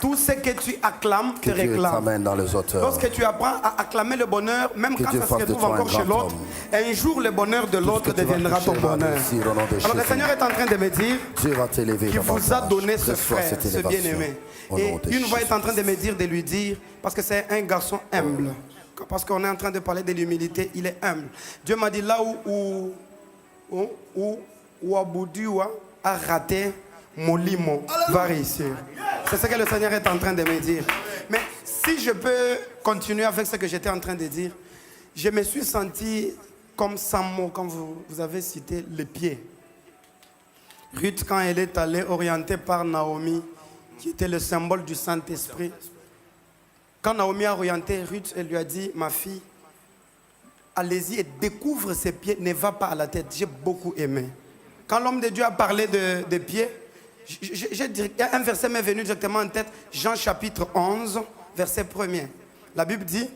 tout ce que tu acclames te Que Dieu réclame. t'amène dans les hauteurs. Lorsque tu apprends à acclamer le bonheur, même Que quand Dieu ça se fasse de retrouve toi un encore chez grand l'autre, homme. un jour le bonheur de l'autre que tu vas deviendra ton toucher va bonheur. réussir au nom de Alors le Jésus. Seigneur est en train de me dire Dieu va t'élever. qu'il vous a donné ce Reçois frère, cette ce élévation bien-aimé. au Et nom de une voix est Jésus. en train de me dire, de lui dire, parce que c'est un garçon humble. Parce qu'on est en train de parler de l'humilité, il est humble. Dieu m'a dit là où Aboudiwa a raté, Molimo va réussir. C'est ce que le Seigneur est en train de me dire. Mais si je peux continuer avec ce que j'étais en train de dire, je me suis senti comme sans mots quand vous avez cité les pieds. Ruth, quand elle est allée orientée par Naomi, qui était le symbole du Saint-Esprit, quand Naomi a orienté Ruth, elle lui a dit, ma fille, allez-y et découvre ses pieds, ne va pas à la tête. J'ai beaucoup aimé. Quand l'homme de Dieu a parlé des pieds, un verset m'est venu directement en tête, Jean chapitre 11, verset 1er. La Bible dit,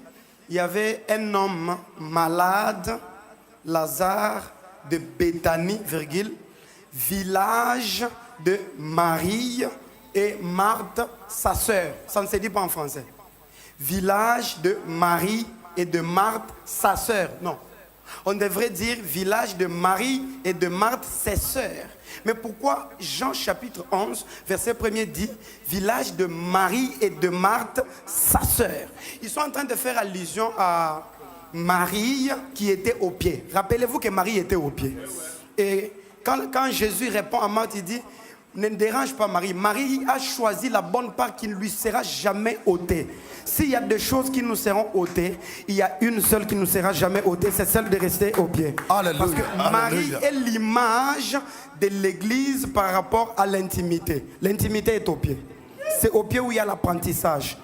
il y avait un homme malade, Lazare de Béthanie, village de Marie et Marthe, sa sœur. Ça ne se dit pas en français. Village de Marie et de Marthe, sa sœur. Non. On devrait dire village de Marie et de Marthe, ses sœurs. Mais pourquoi Jean chapitre 11, verset 1er dit village de Marie et de Marthe, sa sœur. Ils sont en train de faire allusion à Marie qui était au pied. Rappelez-vous que Marie était au pied. Et quand Jésus répond à Marthe, il dit ne dérange pas Marie. Marie a choisi la bonne part qui ne lui sera jamais ôtée. S'il y a des choses qui nous seront ôtées, il y a une seule qui ne nous sera jamais ôtée, c'est celle de rester au pied. Alléluia. Parce que Marie est l'image de l'église par rapport à l'intimité. L'intimité est au pied. C'est au pied où il y a l'apprentissage.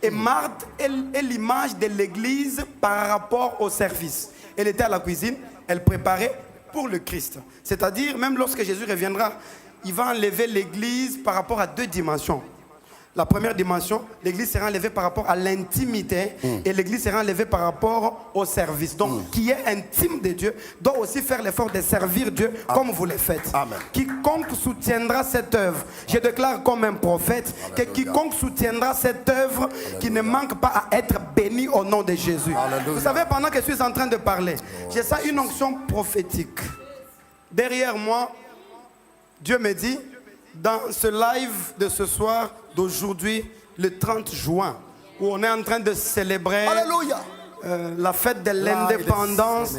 Et Marthe est l'image de l'église par rapport au service. Elle était à la cuisine, elle préparait pour le Christ. C'est-à-dire, même lorsque Jésus reviendra, il va enlever l'église par rapport à deux dimensions. La première dimension, l'église sera enlevée par rapport à l'intimité et l'église sera enlevée par rapport au service. Donc, qui est intime de Dieu doit aussi faire l'effort de servir Dieu comme vous le faites. Amen. Quiconque soutiendra cette œuvre, je déclare comme un prophète que quiconque soutiendra cette œuvre qui ne manque pas à être béni au nom de Jésus. Alléluia. Vous savez, pendant que je suis en train de parler, j'ai ça une onction prophétique. Derrière moi, Dieu me dit, dans ce live de ce soir, d'aujourd'hui, le 30 juin, où on est en train de célébrer la fête de l'indépendance,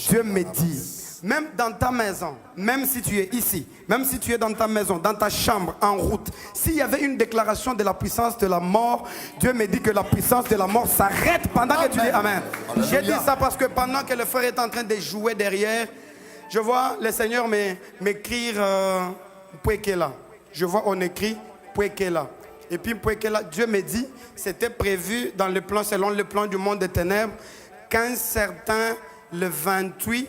Dieu me dit, même dans ta maison, même si tu es ici, même si tu es dans ta maison, dans ta chambre, en route, s'il y avait une déclaration de la puissance de la mort, Dieu me dit que la puissance de la mort s'arrête pendant que tu dis Amen. J'ai dit ça parce que pendant que le frère est en train de jouer derrière, je vois le Seigneur m'écrire Pouekela. Je vois on écrit Pouekela. Et puis Pouekela, Dieu me dit, c'était prévu dans le plan, selon le plan du monde des ténèbres, qu'un certain, le 28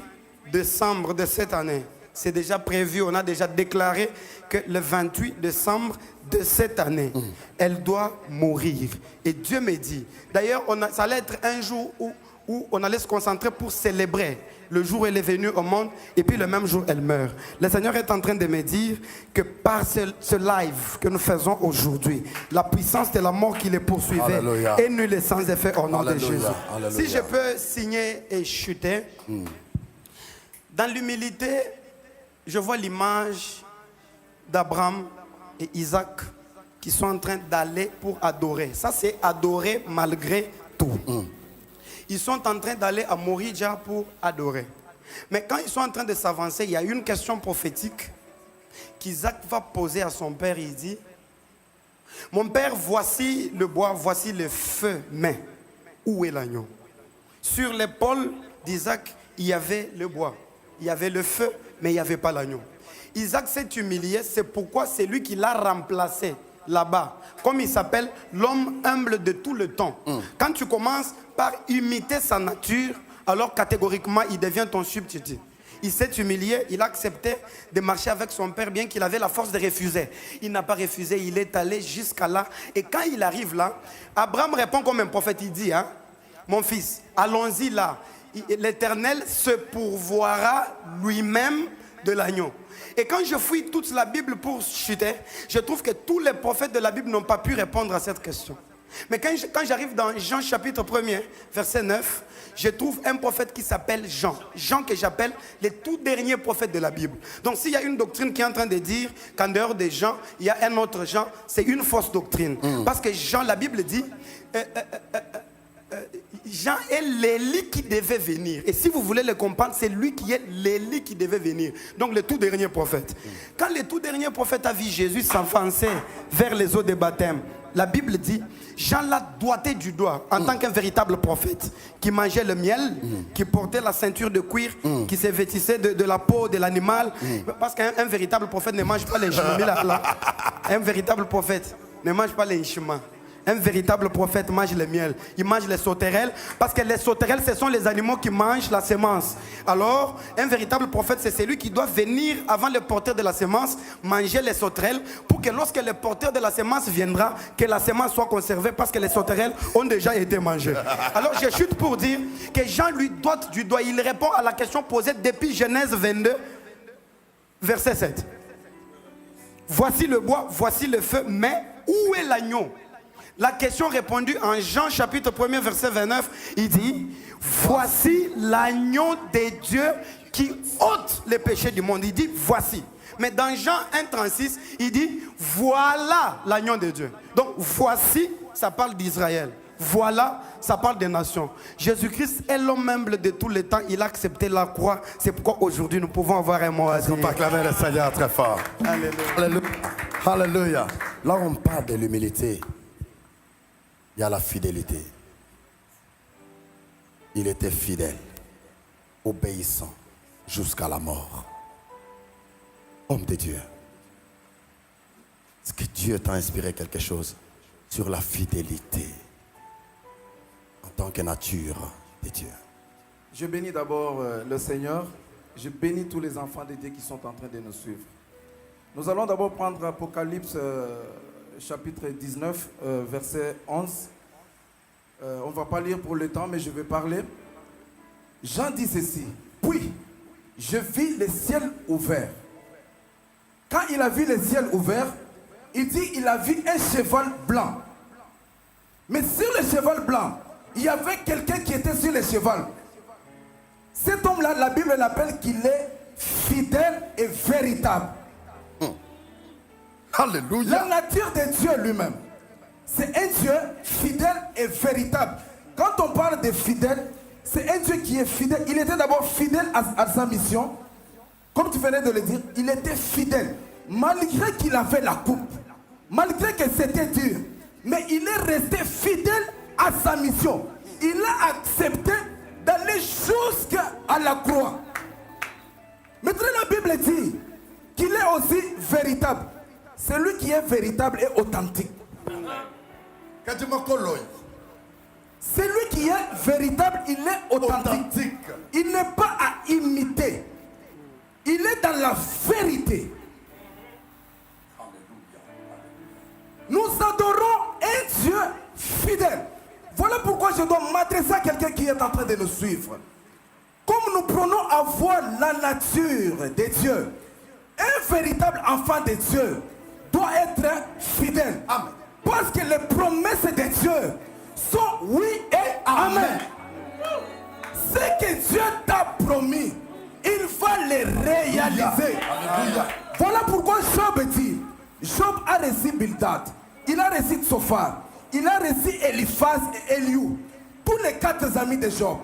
décembre de cette année, c'est déjà prévu, on a déjà déclaré que le 28 décembre de cette année, elle doit mourir. Et Dieu me dit, d'ailleurs, ça allait être un jour où on allait se concentrer pour célébrer le jour où elle est venue au monde et puis le même jour elle meurt. Le Seigneur est en train de me dire que par ce live que nous faisons aujourd'hui, la puissance de la mort qui les poursuivait Alléluia. est nulle et sans effet au nom de Alléluia. Jésus. Alléluia. Si je peux signer et chuter, dans l'humilité, je vois l'image d'Abraham et Isaac qui sont en train d'aller pour adorer. Ça c'est adorer malgré tout. Ils sont en train d'aller à Morija pour adorer. Mais quand ils sont en train de s'avancer, il y a une question prophétique qu'Isaac va poser à son père. Il dit, mon père, voici le bois, voici le feu, mais où est l'agneau? Sur l'épaule d'Isaac, il y avait le bois, il y avait le feu, mais il n'y avait pas l'agneau. Isaac s'est humilié, c'est pourquoi c'est lui qui l'a remplacé là-bas. Comme il s'appelle l'homme humble de tout le temps. Quand tu commences par imiter sa nature, alors catégoriquement il devient ton substitut. Il s'est humilié, il a accepté de marcher avec son père, bien qu'il avait la force de refuser. Il n'a pas refusé, il est allé jusqu'à là. Et quand il arrive là, Abraham répond comme un prophète, il dit, mon fils, allons-y là. L'Éternel se pourvoira lui-même de l'agneau. Et quand je fouille toute la Bible pour chuter, je trouve que tous les prophètes de la Bible n'ont pas pu répondre à cette question. Mais quand j'arrive dans Jean chapitre 1er, verset 9, je trouve un prophète qui s'appelle Jean. Jean que j'appelle le tout dernier prophète de la Bible. Donc s'il y a une doctrine qui est en train de dire qu'en dehors de Jean, il y a un autre Jean, c'est une fausse doctrine. Parce que Jean, la Bible dit... Jean est l'Élie qui devait venir. Et si vous voulez le comprendre, c'est lui qui est l'Élie qui devait venir. Donc le tout dernier prophète. Quand le tout dernier prophète a vu Jésus s'avancer vers les eaux de baptême, la Bible dit, Jean l'a doigté du doigt en tant qu'un véritable prophète qui mangeait le miel, qui portait la ceinture de cuir, qui se vêtissait de la peau de l'animal. Parce qu'un véritable prophète ne mange pas les chemins. Un véritable prophète ne mange pas les chemins. Un véritable prophète mange le miel. Il mange les sauterelles parce que les sauterelles, ce sont les animaux qui mangent la semence. Alors, un véritable prophète, c'est celui qui doit venir avant le porteur de la semence, manger les sauterelles pour que lorsque le porteur de la semence viendra, que la semence soit conservée parce que les sauterelles ont déjà été mangées. Alors, je chute pour dire que Jean lui dote du doigt. Il répond à la question posée depuis Genèse 22, verset 7. Voici le bois, voici le feu, mais où est l'agneau? La question répondue en Jean chapitre 1er verset 29, il dit, voici l'agneau de Dieu qui ôte les péchés du monde. Il dit, voici. Mais dans Jean 1,36, il dit, voilà l'agneau de Dieu. Donc, voici, ça parle d'Israël. Voilà, ça parle des nations. Jésus-Christ est l'homme humble de tous les temps. Il a accepté la croix. C'est pourquoi aujourd'hui nous pouvons avoir un mot à dire. On peut acclamer le Seigneur très fort. Alléluia. Alléluia. Alléluia. Là, on parle de l'humilité. Il y a la fidélité. Il était fidèle, obéissant jusqu'à la mort. Homme de Dieu. Est-ce que Dieu t'a inspiré quelque chose sur la fidélité en tant que nature de Dieu? Je bénis d'abord le Seigneur. Je bénis tous les enfants de Dieu qui sont en train de nous suivre. Nous allons d'abord prendre Apocalypse chapitre 19, verset 11. On ne va pas lire pour le temps, mais je vais parler. Jean dit ceci. Puis, je vis le ciel ouvert. Quand il a vu le ciel ouvert, il dit il a vu un cheval blanc. Mais sur le cheval blanc, il y avait quelqu'un qui était sur le cheval. Cet homme-là, la Bible l'appelle qu'il est fidèle et véritable. Alléluia. La nature de Dieu lui-même, c'est un Dieu fidèle et véritable. Quand on parle de fidèle, c'est un Dieu qui est fidèle. Il était d'abord fidèle à sa mission. Comme tu venais de le dire, il était fidèle. Malgré qu'il avait la coupe, malgré que c'était dur, mais il est resté fidèle à sa mission. Il a accepté d'aller jusqu'à la croix. Maintenant, la Bible dit qu'il est aussi véritable. Celui qui est véritable est authentique. Celui qui est véritable, il est authentique. Il n'est pas à imiter. Il est dans la vérité. Nous adorons un Dieu fidèle. Voilà pourquoi je dois m'adresser à quelqu'un qui est en train de nous suivre. Comme nous prenons à voir la nature de Dieu, un véritable enfant de Dieu doit être fidèle. Amen. Parce que les promesses de Dieu sont oui et amen. Ce que Dieu t'a promis, il va les réaliser. Alléluia. Voilà pourquoi Job dit, Job a reçu Bildad, il a reçu Tsophar, il a reçu Eliphaz et Eliou. Tous les 4 amis de Job,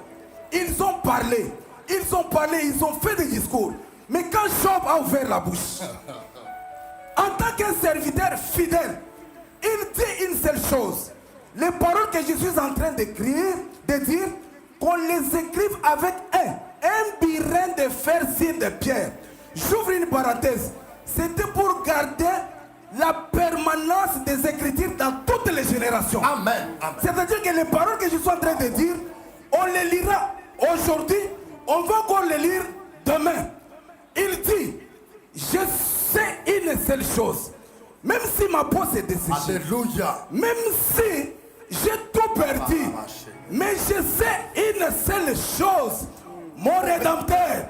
ils ont parlé, ils ont fait des discours. Mais quand Job a ouvert la bouche, en tant qu'un serviteur fidèle, il dit une seule chose. Les paroles que je suis en train d'écrire, de dire, qu'on les écrive avec un birin de fer sur de pierre. J'ouvre une parenthèse. C'était pour garder la permanence des écritures dans toutes les générations. Amen. Amen. C'est-à-dire que les paroles que je suis en train de dire, on les lira aujourd'hui, on va encore les lire demain. Il dit, je sais une seule chose. Même si ma peau s'est desséchée, Alléluia. même si j'ai tout perdu, mais je sais une seule chose. Mon Rédempteur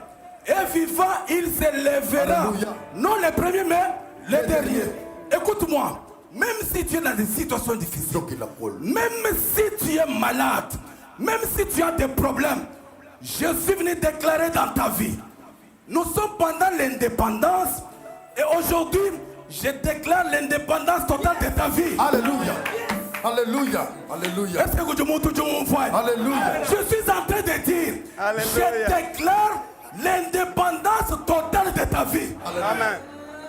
est vivant, il se lèvera. Alléluia. Non le premier, mais le dernier. Écoute-moi, même si tu es dans des situations difficiles, même si tu es malade, même si tu as des problèmes, je suis venu déclarer dans ta vie. Nous sommes pendant l'indépendance et aujourd'hui, je déclare l'indépendance totale de ta vie. Alléluia. Alléluia. Alléluia. Est-ce que tu me vois? Alléluia. Je suis en train de dire, Alléluia. je déclare l'indépendance totale de ta vie. Amen.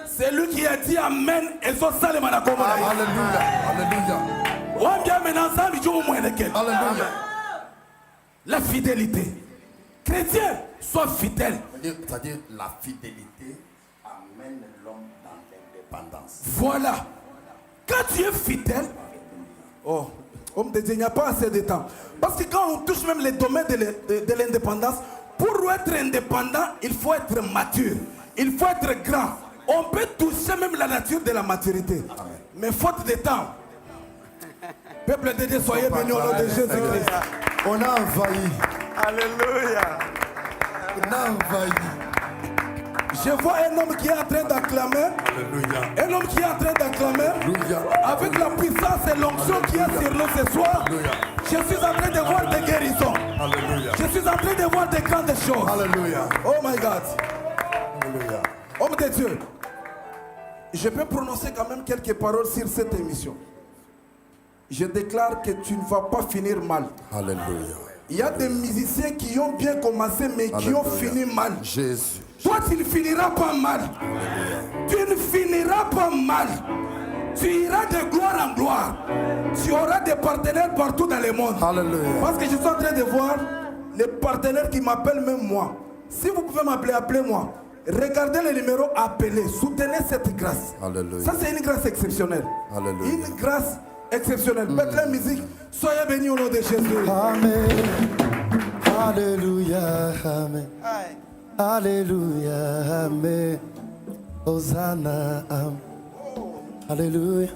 C'est lui qui a dit Amen et Alléluia. Alléluia. Alléluia. La fidélité. Chrétien, sois fidèle. C'est-à-dire la fidélité amène l'homme dans l'indépendance. Voilà. Quand tu es fidèle, Oh, homme de Dieu, il n'y a pas assez de temps. Parce que quand on touche même les domaines de l'indépendance, pour être indépendant, il faut être mature. Il faut être grand. On peut toucher même la nature de la maturité. Mais faute de temps. Peuple de Dieu, soyez bénis au nom de Jésus-Christ. On a envahi. Alléluia. On a envahi. Je vois un homme qui est en train d'acclamer. Un homme qui est en train d'acclamer. Avec la puissance et l'onction qui est sur nous ce soir. Je suis en train de voir des guérisons. Je suis en train de voir des grandes choses. Alléluia. Oh my God. Alléluia. Homme de Dieu, je peux prononcer quand même quelques paroles sur cette émission. Je déclare que tu ne vas pas finir mal. Alléluia. Il y a des musiciens qui ont bien commencé mais qui ont fini mal. Jésus. Toi, tu ne finiras pas mal. Tu ne finiras pas mal. Tu iras de gloire en gloire. Tu auras des partenaires partout dans le monde. Alléluia. Parce que je suis en train de voir les partenaires qui m'appellent même moi. Si vous pouvez m'appeler, appelez-moi. Regardez le numéro appelé. Soutenez cette grâce. Alléluia. Ça, c'est une grâce exceptionnelle. Alléluia. Une grâce exceptionnelle. Faites la musique. Soyez bénis au nom de Jésus. Amen. Alléluia. Amen. Alléluia. Amen. Hosanna. Amen. Alléluia.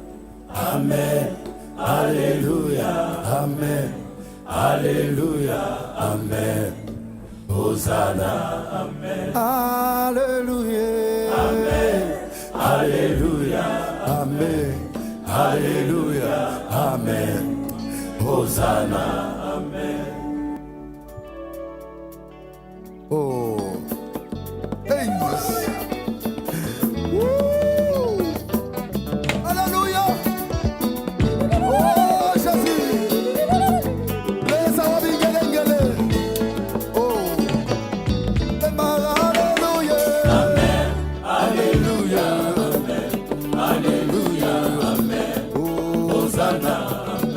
Amen. Alléluia. Amen. Alléluia. Amen. Hosanna. Amen. Alléluia. Amen. Alléluia. Amen. Alléluia. Amen. Hosanna. Amen. Oh. Hey. Woo. Alléluia. Oh, Jésus. Les Arabes, oh. Alléluia. Amen. Alléluia. Amen. Alléluia. Amen. Hosanna. Oh,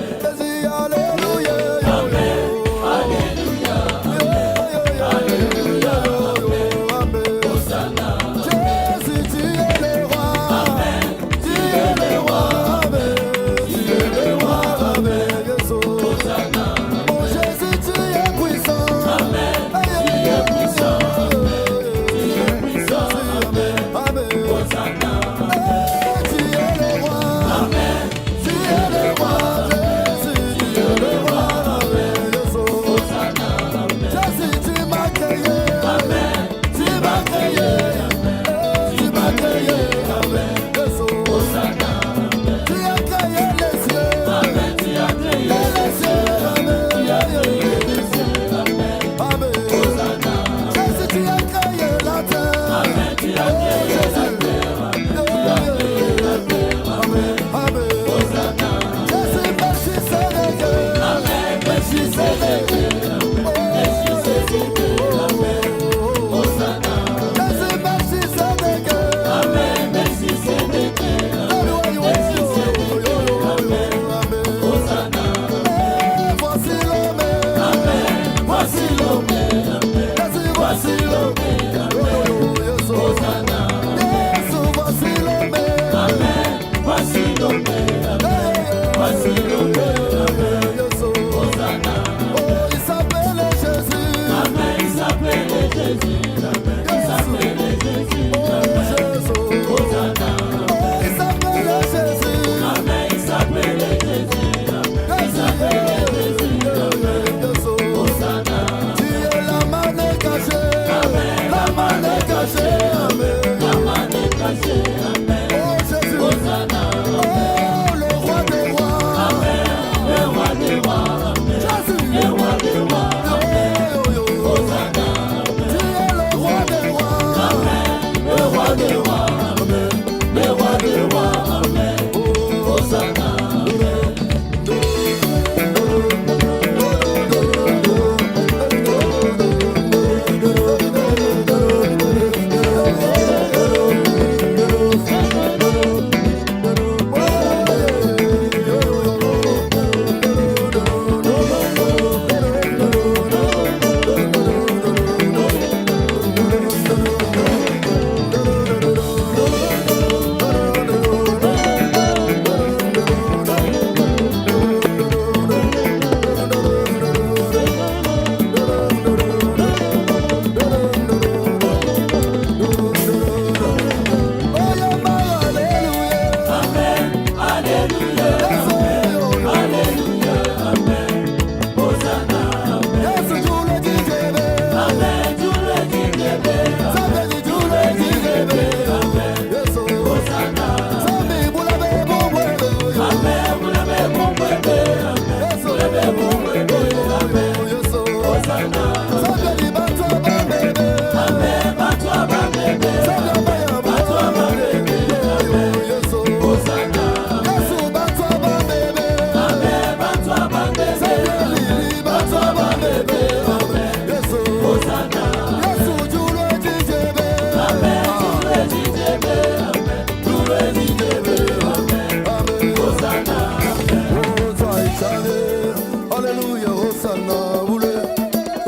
Hosanna, ule.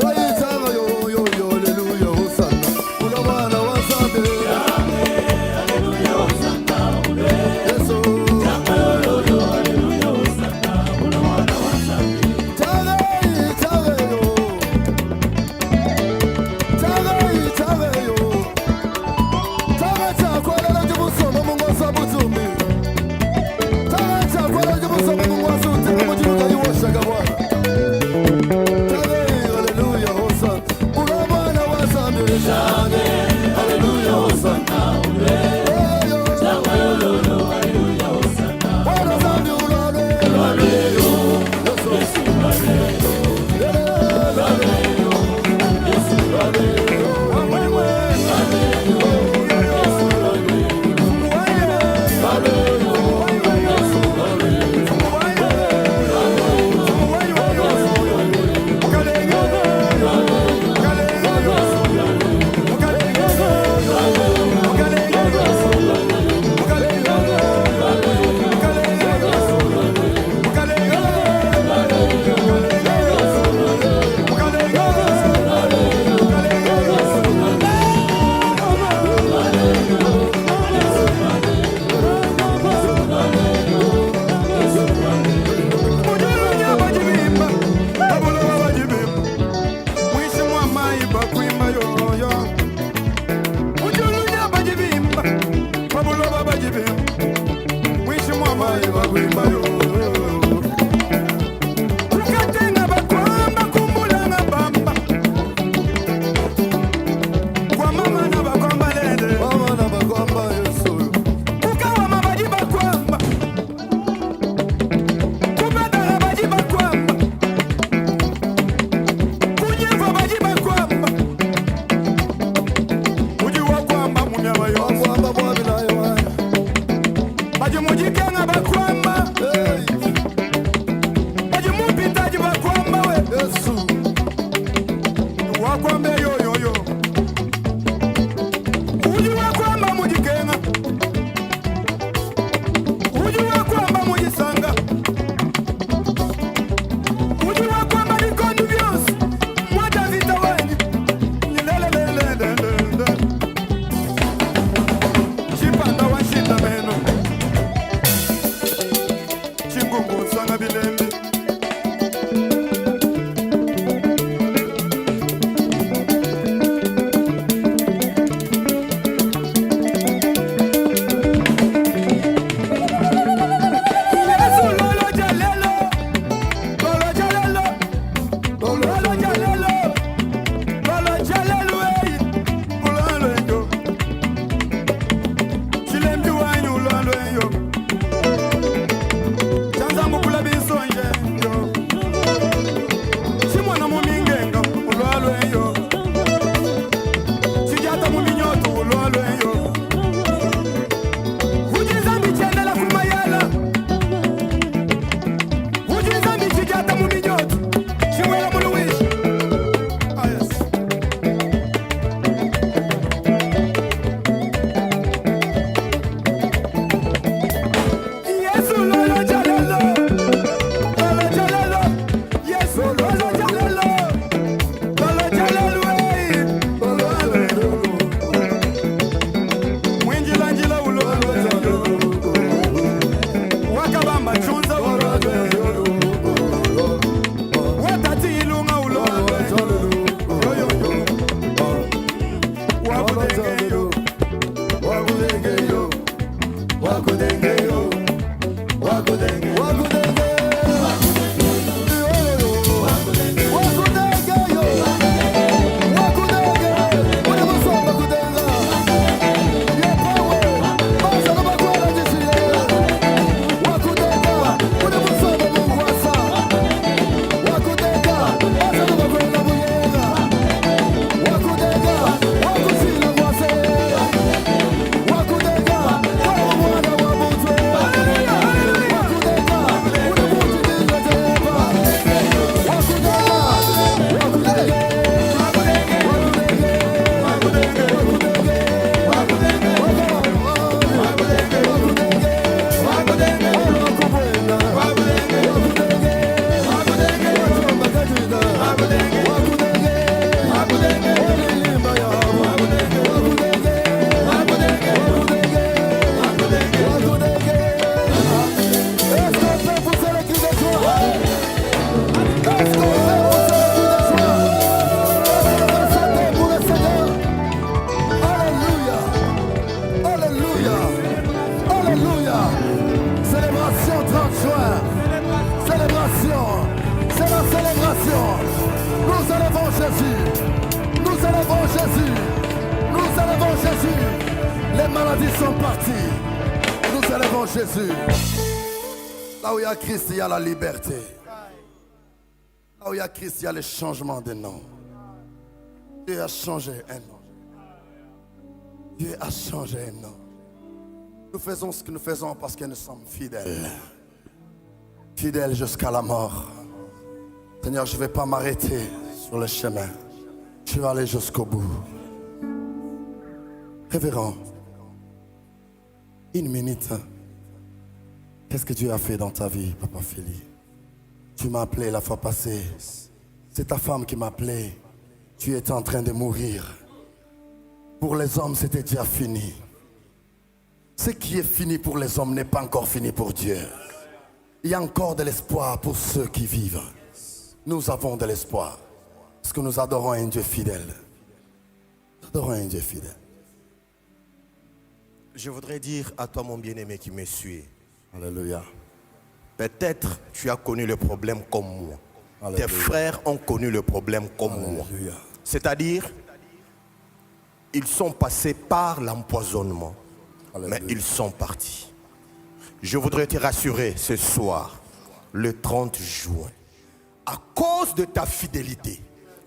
Waitanga yo, yo, yo, hallelujah, Hosanna. Ule mwana wa Nzambe. Yesu. Thank you. élevons Jésus. Nous élevons Jésus. Nous élevons Jésus. Les maladies sont parties. Nous élevons Jésus. Là où il y a Christ, il y a la liberté. Là où il y a Christ, il y a le changement de nom. Dieu a changé un nom. Dieu a changé un nom. Nous faisons ce que nous faisons parce que nous sommes fidèles. Fidèles jusqu'à la mort. Seigneur, je ne vais pas m'arrêter sur le chemin. Je vais aller jusqu'au bout. Révérend, une minute. Qu'est-ce que Dieu a fait dans ta vie, Papa Philippe? Tu m'as appelé la fois passée. C'est ta femme qui m'a appelé. Tu étais en train de mourir. Pour les hommes, c'était déjà fini. Ce qui est fini pour les hommes n'est pas encore fini pour Dieu. Il y a encore de l'espoir pour ceux qui vivent. Nous avons de l'espoir. Parce que nous adorons un Dieu fidèle. Nous adorons un Dieu fidèle. Je voudrais dire à toi, mon bien-aimé qui me suit. Alléluia. Peut-être tu as connu le problème comme moi. Alléluia. Tes frères ont connu le problème comme moi. Alléluia. C'est-à-dire, ils sont passés par l'empoisonnement. Alléluia. Mais ils sont partis. Je voudrais te rassurer ce soir, le 30 juin, à cause de ta fidélité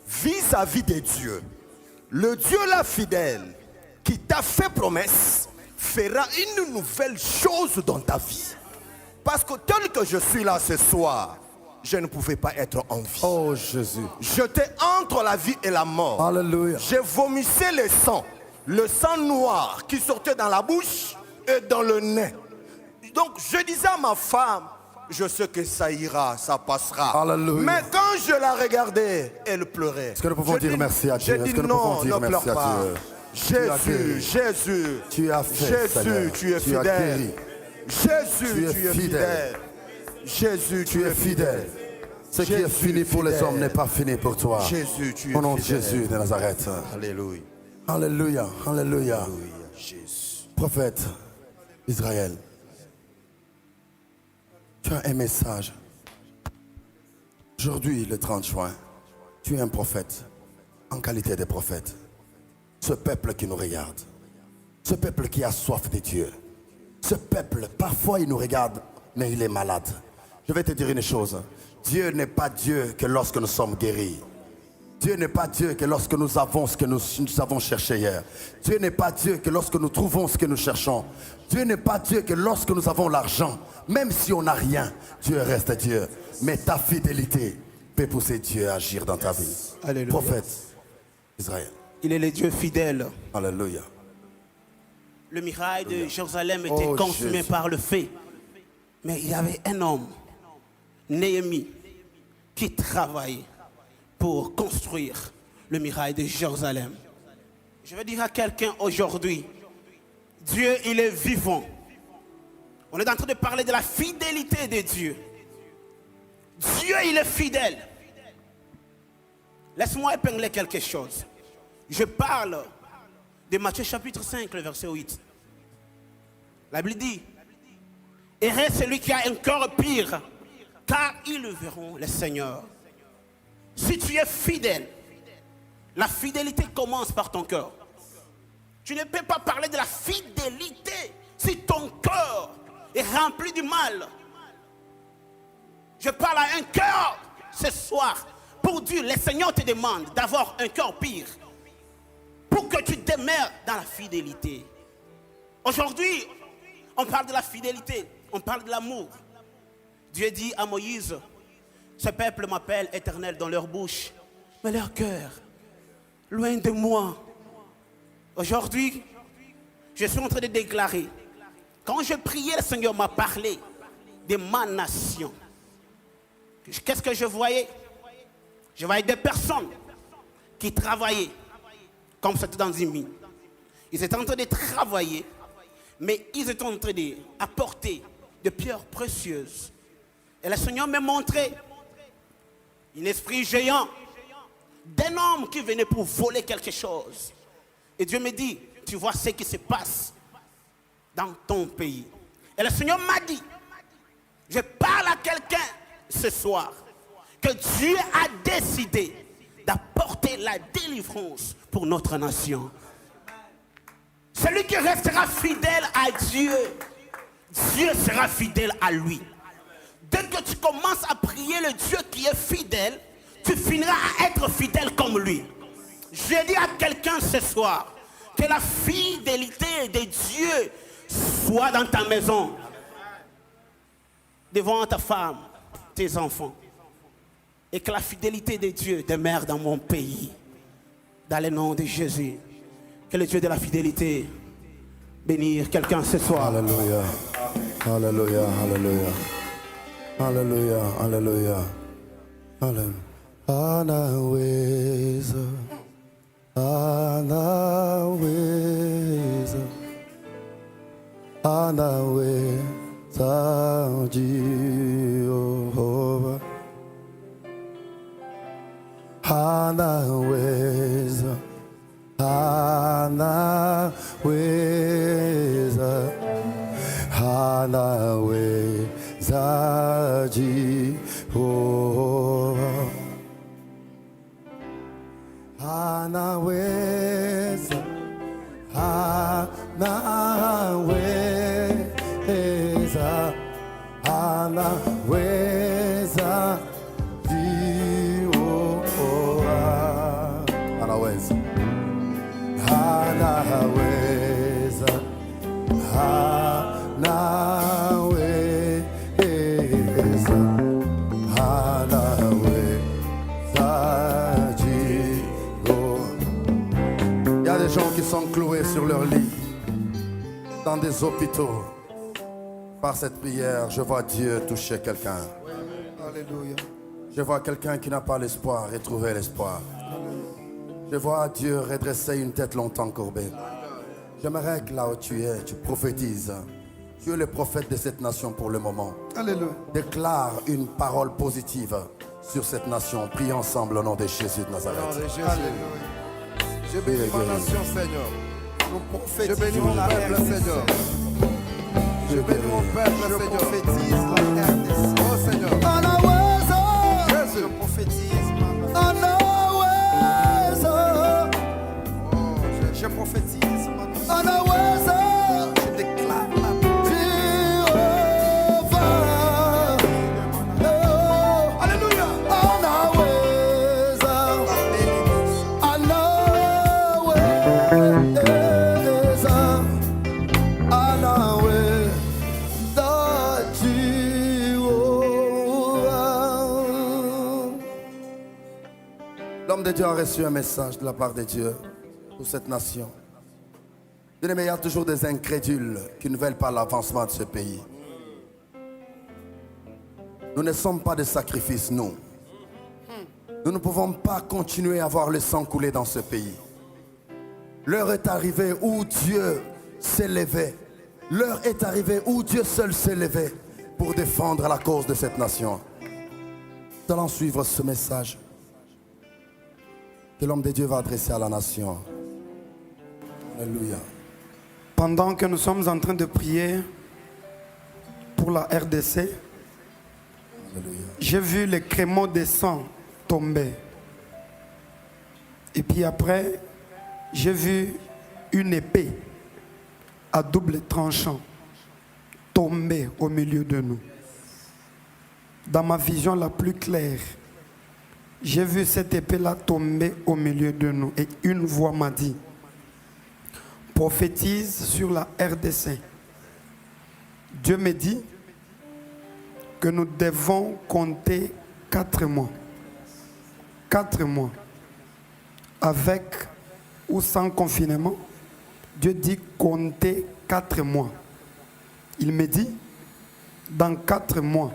vis-à-vis de Dieu, le Dieu là fidèle qui t'a fait promesse fera une nouvelle chose dans ta vie. Parce que tel que je suis là ce soir, je ne pouvais pas être en vie. Oh Jésus. J'étais entre la vie et la mort. Alléluia. J'ai vomissé le sang noir qui sortait dans la bouche et dans le nez. Donc je disais à ma femme, je sais que ça ira, ça passera. Alléluia. Mais quand je la regardais, elle pleurait. Est-ce que nous pouvons dire merci à Dieu? J'ai Est-ce dit que nous non, pouvons dire ne merci pleure à pas. Dieu? Jésus, Jésus, Tu as fait, Jésus, Seigneur. tu es Tu as fidèle. guéri. Jésus, Tu es fidèle. Jésus, Tu es fidèle. Ce qui est Jésus, fini pour les fidèle. hommes n'est pas fini pour toi. Jésus, tu es Au nom de fidèle. Jésus de Nazareth. Alléluia. Alléluia. Alléluia. Alléluia, Jésus. Prophète Israël, tu as un message. Aujourd'hui, le 30 juin, tu es un prophète en qualité de prophète. Ce peuple qui nous regarde, ce peuple qui a soif de Dieu, ce peuple, parfois il nous regarde, mais il est malade. Je vais te dire une chose, Dieu n'est pas Dieu que lorsque nous sommes guéris. Dieu n'est pas Dieu que lorsque nous avons ce que nous avons cherché hier. Dieu n'est pas Dieu que lorsque nous trouvons ce que nous cherchons. Dieu n'est pas Dieu que lorsque nous avons l'argent. Même si on n'a rien, Dieu reste Dieu. Mais ta fidélité peut pousser Dieu à agir dans ta vie. Alléluia. Prophète Israël. Il est le Dieu fidèle. Alléluia. Le mirail de Jérusalem était Oh, consumé Jésus. par le feu. Mais il y avait un homme, Néhémie, qui travaillait pour construire le mirail de Jérusalem. Je veux dire à quelqu'un aujourd'hui, Dieu, il est vivant. On est en train de parler de la fidélité de Dieu. Dieu, il est fidèle. Laisse-moi épingler quelque chose. Je parle de Matthieu chapitre 5, le verset 8. La Bible dit, « Heureux celui qui a un cœur pur, car ils le verront, le Seigneur. » Si tu es fidèle, la fidélité commence par ton cœur. Tu ne peux pas parler de la fidélité si ton cœur est rempli du mal. Je parle à un cœur ce soir. Pour Dieu, le Seigneur te demande d'avoir un cœur pur pour que tu demeures dans la fidélité. Aujourd'hui, on parle de la fidélité, on parle de l'amour. Dieu dit à Moïse, ce peuple m'appelle éternel dans leur bouche, mais leur cœur, loin de moi. Aujourd'hui, je suis en train de déclarer, quand je priais, le Seigneur m'a parlé de ma nation. Qu'est-ce que je voyais? Je voyais des personnes qui travaillaient comme c'était dans une mine. Ils étaient en train de travailler, mais ils étaient en train d'apporter des pierres précieuses. Et le Seigneur m'a montré un esprit géant d'un homme qui venait pour voler quelque chose. Et Dieu me dit, tu vois ce qui se passe dans ton pays. Et le Seigneur m'a dit, je parle à quelqu'un ce soir, que Dieu a décidé d'apporter délivrance pour notre nation. Celui qui restera fidèle à Dieu, Dieu sera fidèle à lui. Dès que tu commences à prier le Dieu qui est fidèle, tu finiras à être fidèle comme lui. Je dis à quelqu'un ce soir que la fidélité de Dieu soit dans ta maison, devant ta femme, tes enfants. Et que la fidélité de Dieu demeure dans mon pays. Dans le nom de Jésus. Que le Dieu de la fidélité bénisse quelqu'un ce soir. Alléluia. Alléluia. Alléluia. Alléluia. Alléluia. Alléluia. Anaweza. Anaweza. Anaweza Jehova. Anaweza. Anaweza. Anaweza Jehova. Anaweza. Anaweza. Anaweza Jehova. Anaweza. Anaweza. Anaweza. Anaweza Jehova. Il y a des gens qui sont cloués sur leur lit, dans des hôpitaux. Par cette prière, je vois Dieu toucher quelqu'un. Alléluia. Je vois quelqu'un qui n'a pas l'espoir et trouver l'espoir. Je vois Dieu redresser une tête longtemps courbée. J'aimerais que là où tu es, tu prophétises. Tu es le prophète de cette nation pour le moment. Alléluia. Déclare une parole positive sur cette nation. Prions ensemble au nom de Jésus de Nazareth. Au nom de Jésus. Je bénis ma nation, Seigneur. Je bénis mon peuple, Seigneur. Je bénis mon peuple, Seigneur. Je prophétise la RDC. Oh Seigneur. Anaweza. Jésus. Je prophétise ma nation. Anaweza. Je prophétise ma nation. Anaweza. Je déclare la Jehova. Alléluia. Anaweza. Anaweza. Anaweza Jehova. L'homme de Dieu a reçu un message de la part de Dieu pour cette nation. Bien-aimé, il y a toujours des incrédules qui ne veulent pas l'avancement de ce pays. Nous ne sommes pas des sacrifices, nous. Nous ne pouvons pas continuer à voir le sang couler dans ce pays. L'heure est arrivée où Dieu s'est levé. L'heure est arrivée où Dieu seul s'est levé pour défendre la cause de cette nation. Nous allons suivre ce message que l'homme de Dieu va adresser à la nation. Alléluia. Pendant que nous sommes en train de prier pour la RDC, Alléluia. j'ai vu le crémeau de sang tomber. Et puis après, j'ai vu une épée à double tranchant tomber au milieu de nous. Dans ma vision la plus claire, j'ai vu cette épée-là tomber au milieu de nous. Et une voix m'a dit, prophétise sur la RDC. Dieu me dit que nous devons compter 4 mois. 4 mois. Avec ou sans confinement, Dieu dit compter 4 mois. Il me dit, dans 4 mois,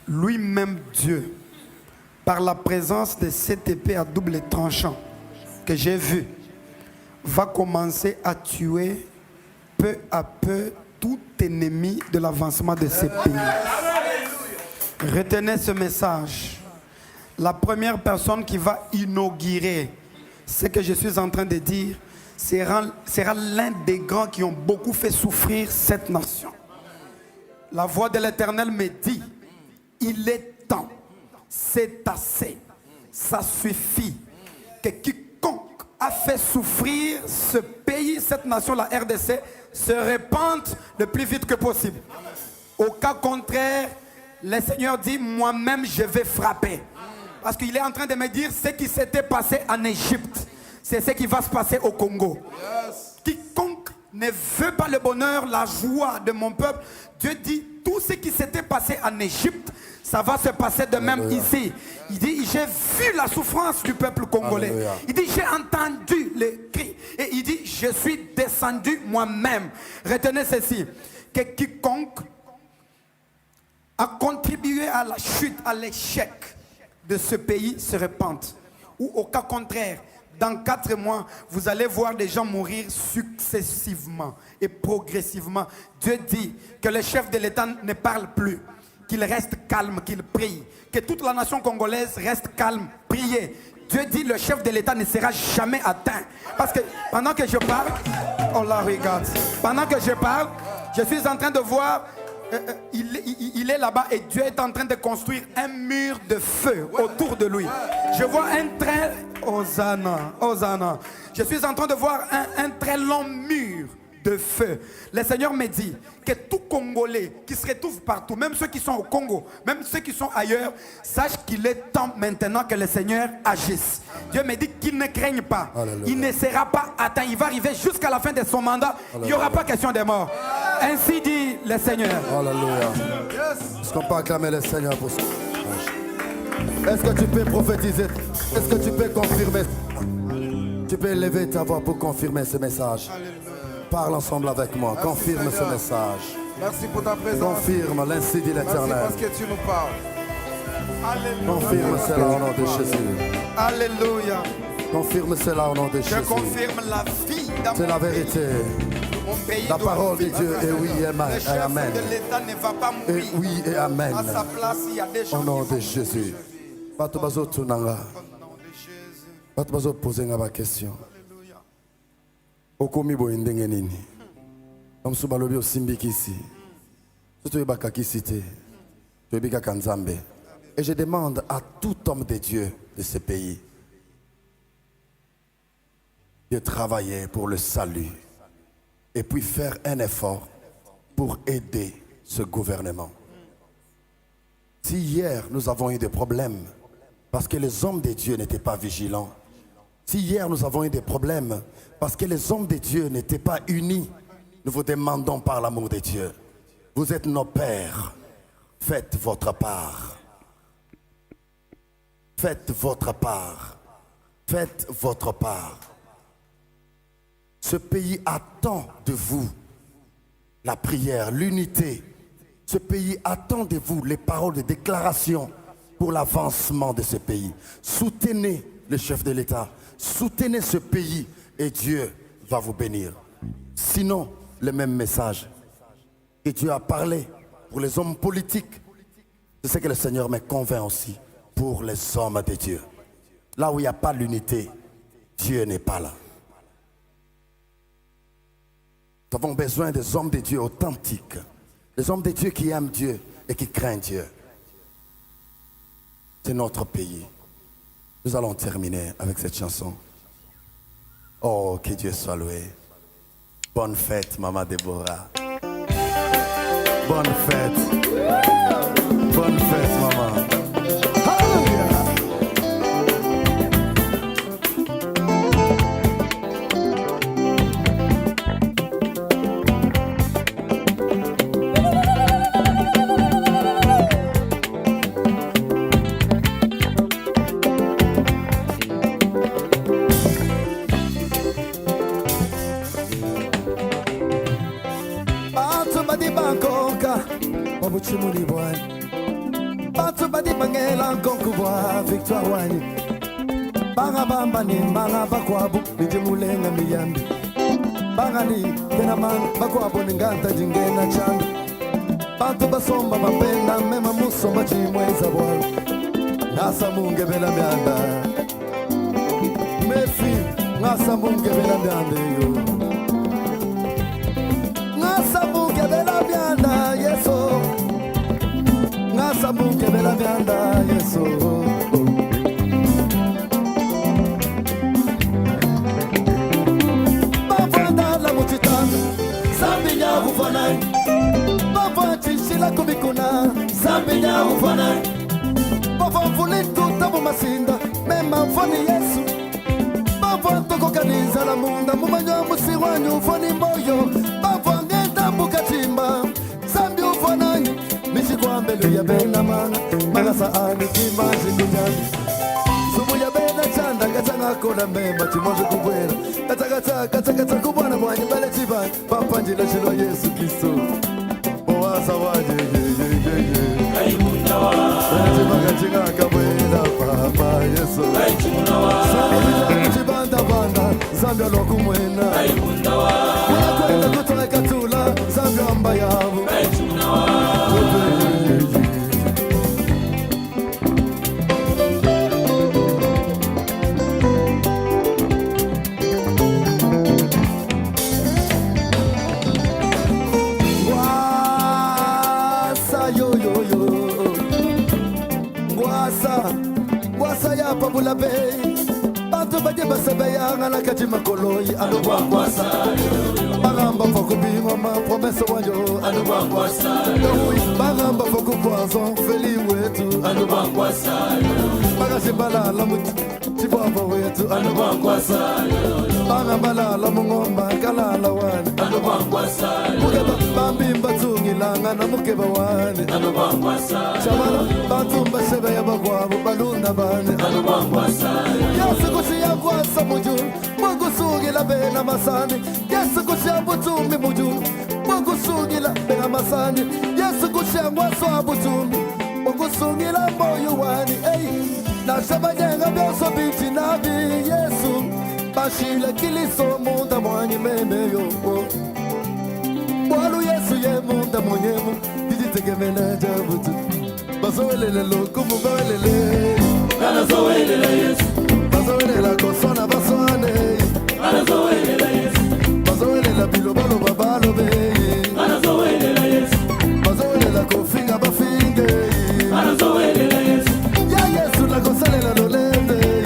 lui-même Dieu, par la présence de cette épée à double tranchant que j'ai vue, va commencer à tuer peu à peu tout ennemi de l'avancement de ce pays. Retenez ce message. La première personne qui va inaugurer ce que je suis en train de dire sera l'un des grands qui ont beaucoup fait souffrir cette nation. La voix de l'Éternel me dit, il est temps, c'est assez, ça suffit, que quiconque a fait souffrir ce pays, cette nation, la RDC, se répandre le plus vite que possible. Au cas contraire, le Seigneur dit, moi-même je vais frapper. Parce qu'il est en train de me dire, ce qui s'était passé en Égypte, c'est ce qui va se passer au Congo. Quiconque ne veut pas le bonheur, la joie de mon peuple, Dieu dit, tout ce qui s'était passé en Égypte, ça va se passer de même ici. Il dit, j'ai vu la souffrance du peuple congolais. Alléluia. Il dit, j'ai entendu les cris. Et il dit, je suis descendu moi-même. Retenez ceci, que quiconque a contribué à la chute, à l'échec de ce pays se répande. Ou au cas contraire, dans 4 mois, vous allez voir des gens mourir successivement et progressivement. Dieu dit que le chef de l'État ne parle plus, qu'il reste calme, qu'il prie, que toute la nation congolaise reste calme, priez. Dieu dit le chef de l'État ne sera jamais atteint. Parce que pendant que je parle, on la regarde. Pendant que je parle, je suis en train de voir, il est là-bas et Dieu est en train de construire un mur de feu autour de lui. Je vois un très, Hosanna, Hosanna. Je suis en train de voir un très long mur de feu. Le Seigneur me dit que tout Congolais qui se retrouve partout, même ceux qui sont au Congo, même ceux qui sont ailleurs, sachent qu'il est temps maintenant que le Seigneur agisse. Dieu me dit qu'il ne craigne pas. Alléluia. Il ne sera pas atteint. Il va arriver jusqu'à la fin de son mandat. Alléluia. Il n'y aura pas question de mort. Ainsi dit le Seigneur. Alléluia. Est-ce qu'on peut acclamer le Seigneur pour ça? Est-ce que tu peux prophétiser? Est-ce que tu peux confirmer? Tu peux élever ta voix pour confirmer ce message. Parle ensemble avec moi. Merci, confirme Seigneur. ce message. Merci pour ta présence. Confirme, l'ainsi dit l'Éternel. Merci parce que tu nous parles. Alléluia. Confirme cela au nom de Jésus. Alléluia. Confirme cela au nom de Je Jésus. confirme la vie dans C'est mon la pays. vérité. Mon pays La doit parole de vivre. Dieu est oui et Le chef amen. de l'État ne va pas Et mourir. oui et amen. À sa place, il y a des gens Au nom qui vont de Jésus. Bato bazo tunanga. au nom de Jésus. Bato bazo poser nga question. Alléluia. Okomi boye ndenge nini? Kamsu balobi osimbikisi. Soto yebaka kisite. Toyebika kanzambe. Et je demande à tout homme de Dieu de ce pays de travailler pour le salut et puis faire un effort pour aider ce gouvernement. Si hier nous avons eu des problèmes parce que les hommes de Dieu n'étaient pas vigilants, si hier nous avons eu des problèmes parce que les hommes de Dieu n'étaient pas unis, nous vous demandons par l'amour de Dieu, vous êtes nos pères, faites votre part. Faites votre part. Faites votre part. Ce pays attend de vous la prière, l'unité. Ce pays attend de vous les paroles de déclaration pour l'avancement de ce pays. Soutenez le chef de l'État. Soutenez ce pays et Dieu va vous bénir. Sinon, le même message que Dieu a parlé pour les hommes politiques, c'est ce que le Seigneur me convainc aussi pour les hommes de Dieu. Là où il n'y a pas l'unité, Dieu n'est pas là. Nous avons besoin des hommes de Dieu authentiques, des hommes de Dieu qui aiment Dieu et qui craignent Dieu. C'est notre pays. Nous allons terminer avec cette chanson. Oh, que Dieu soit loué. Bonne fête, Maman Déborah. Bonne fête. Bonne fête, maman. Chimuni boy, Batu badi bangela konkubwa victoire wani. Banga bamba ni banga bakwabu nijimulenga miyambi. Banga ni kena man bakwabu ninganta jingena chanda. Batu basomba mapenda mema musomba chimweza boy. Nasa munge bela mianda. Mefi nasa munge bela mianda yo. Nasa munge bela mianda yeso. Ngasa munge bela mianda yeso. basinda mema mfoni Yesu bava tokokanisa la munda mumanya musiwanyu ufoni moyo bava ngenda bukatimba sambi ufonanyi mishikwambelu ya bena mana saani kimashi kunyani sumu ya bena chanda kachanga kola mema chimozi kubwela kachakata kubwana mwanyi mbele chivani papanjila shilo Yesu Kristo owaza waje Chimaka kabwela papa Yesu Chibanda banda Zambia lokumwena Kwenda kutoa katula Zambia amba yavu Wasa ya pabula be Bantu baje basebe ya ngala kaji makoloyi alo wasa Bagamba fokubi mama promesse wanyo alo wasa Bagamba fokupoison feli wetu alo wasa Bagashibala la muti Chibaba wetu alo wasa Bagamba la mungomba kala la wani alo wasa Mukeba bambi mbatungi langa na mukeba wani alo wasa Shabala bantu mbasebe ya bagwabu balunda bani alo wasa Yesu kushia kwasa muju Mungu sugi la bena masani Yesu kushia butumi muju Mungu sugi la bena masani Yesu kushia mwaswa butumi Mungu sugi la moyo wani Na shabanyenga bioso biti nabi Yesu Bashile kiliso munda mwanyi memeyo Walu Yesu ye munda mwenyemu Dijitegemele jabutu Bazowelele lokumu bawelele Bazowelele Yesu Bazowelele kosona baswane Bazowelele Yesu Bazowelele bilobalo babalo beyi Bazowelele Yesu Bazowelele kofinga bafinge Bazowelele Yesu Ya Yesu la kosalela lolende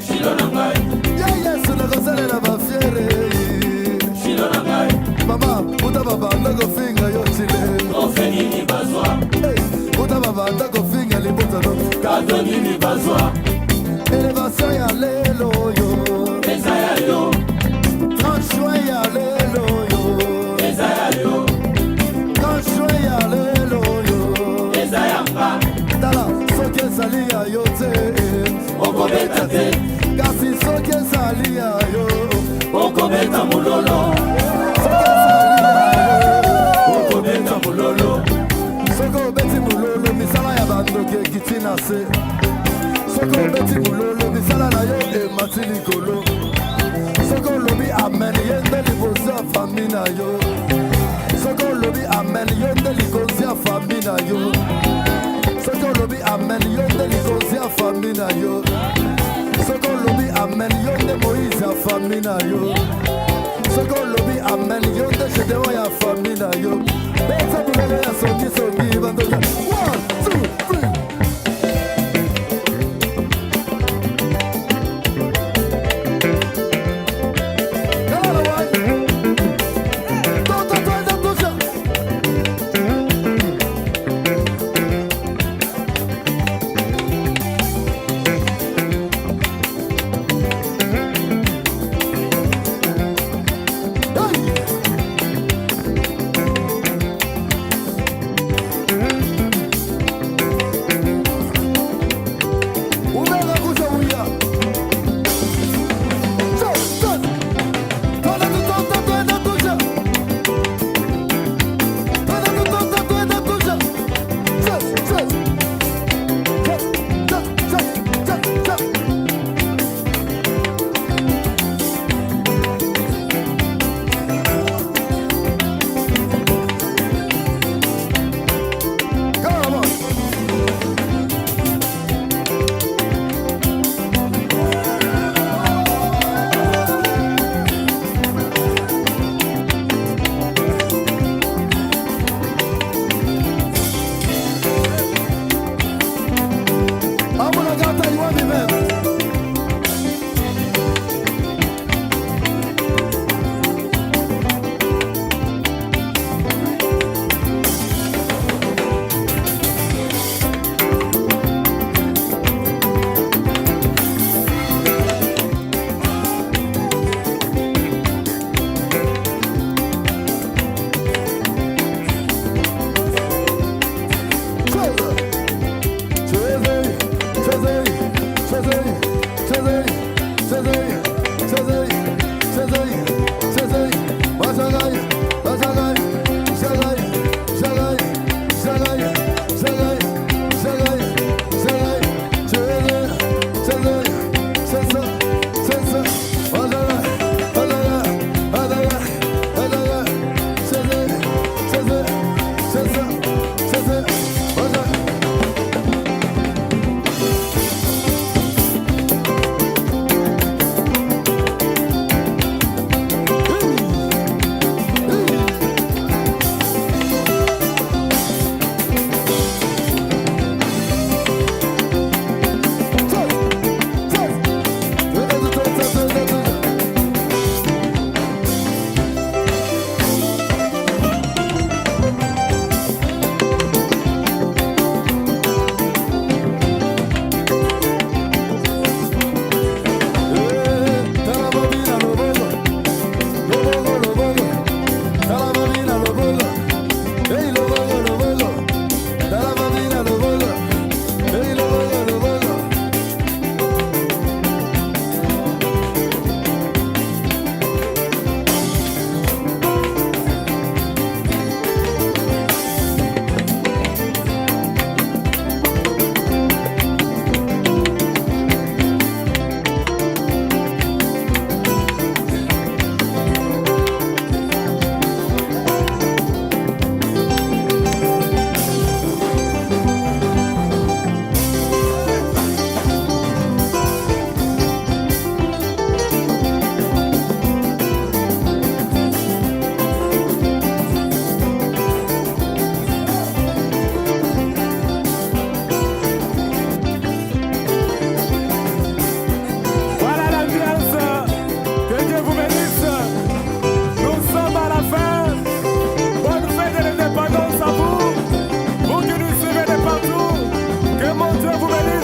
Shilo nangai Ya Yesu la kosalela bafiere Shilo nangai Mama, uta baba ndako finga yochile Ofeni ni bazwa Uta baba ndako finga libuta no Kato nini bazwa Elevation ya lelo yo Eza ya yo Tranchouin ya lelo yo Eza ya yo Tranchouin ya lelo yo Eza ya mba Tala, soke sali ya yo te Oko beta te Kasi soke sali ya yo Oko beta mulolo Oko beta mulolo Soko beti mulolo misala ya bandoke kitina se Soko beti mulolo misala na yo e matili kolo Soko lobi amen yende li boza famina yo Soko lobi amen yende li kozia famina yo Soko lobi amen yende li kozia famina yo Soko lobi amen yende Moïse famina yo Soko lobi amen yende shedewa ya famina yo Beta bulele ya songi bandoja 1, 2, 3 Hey! Chezei, chezei.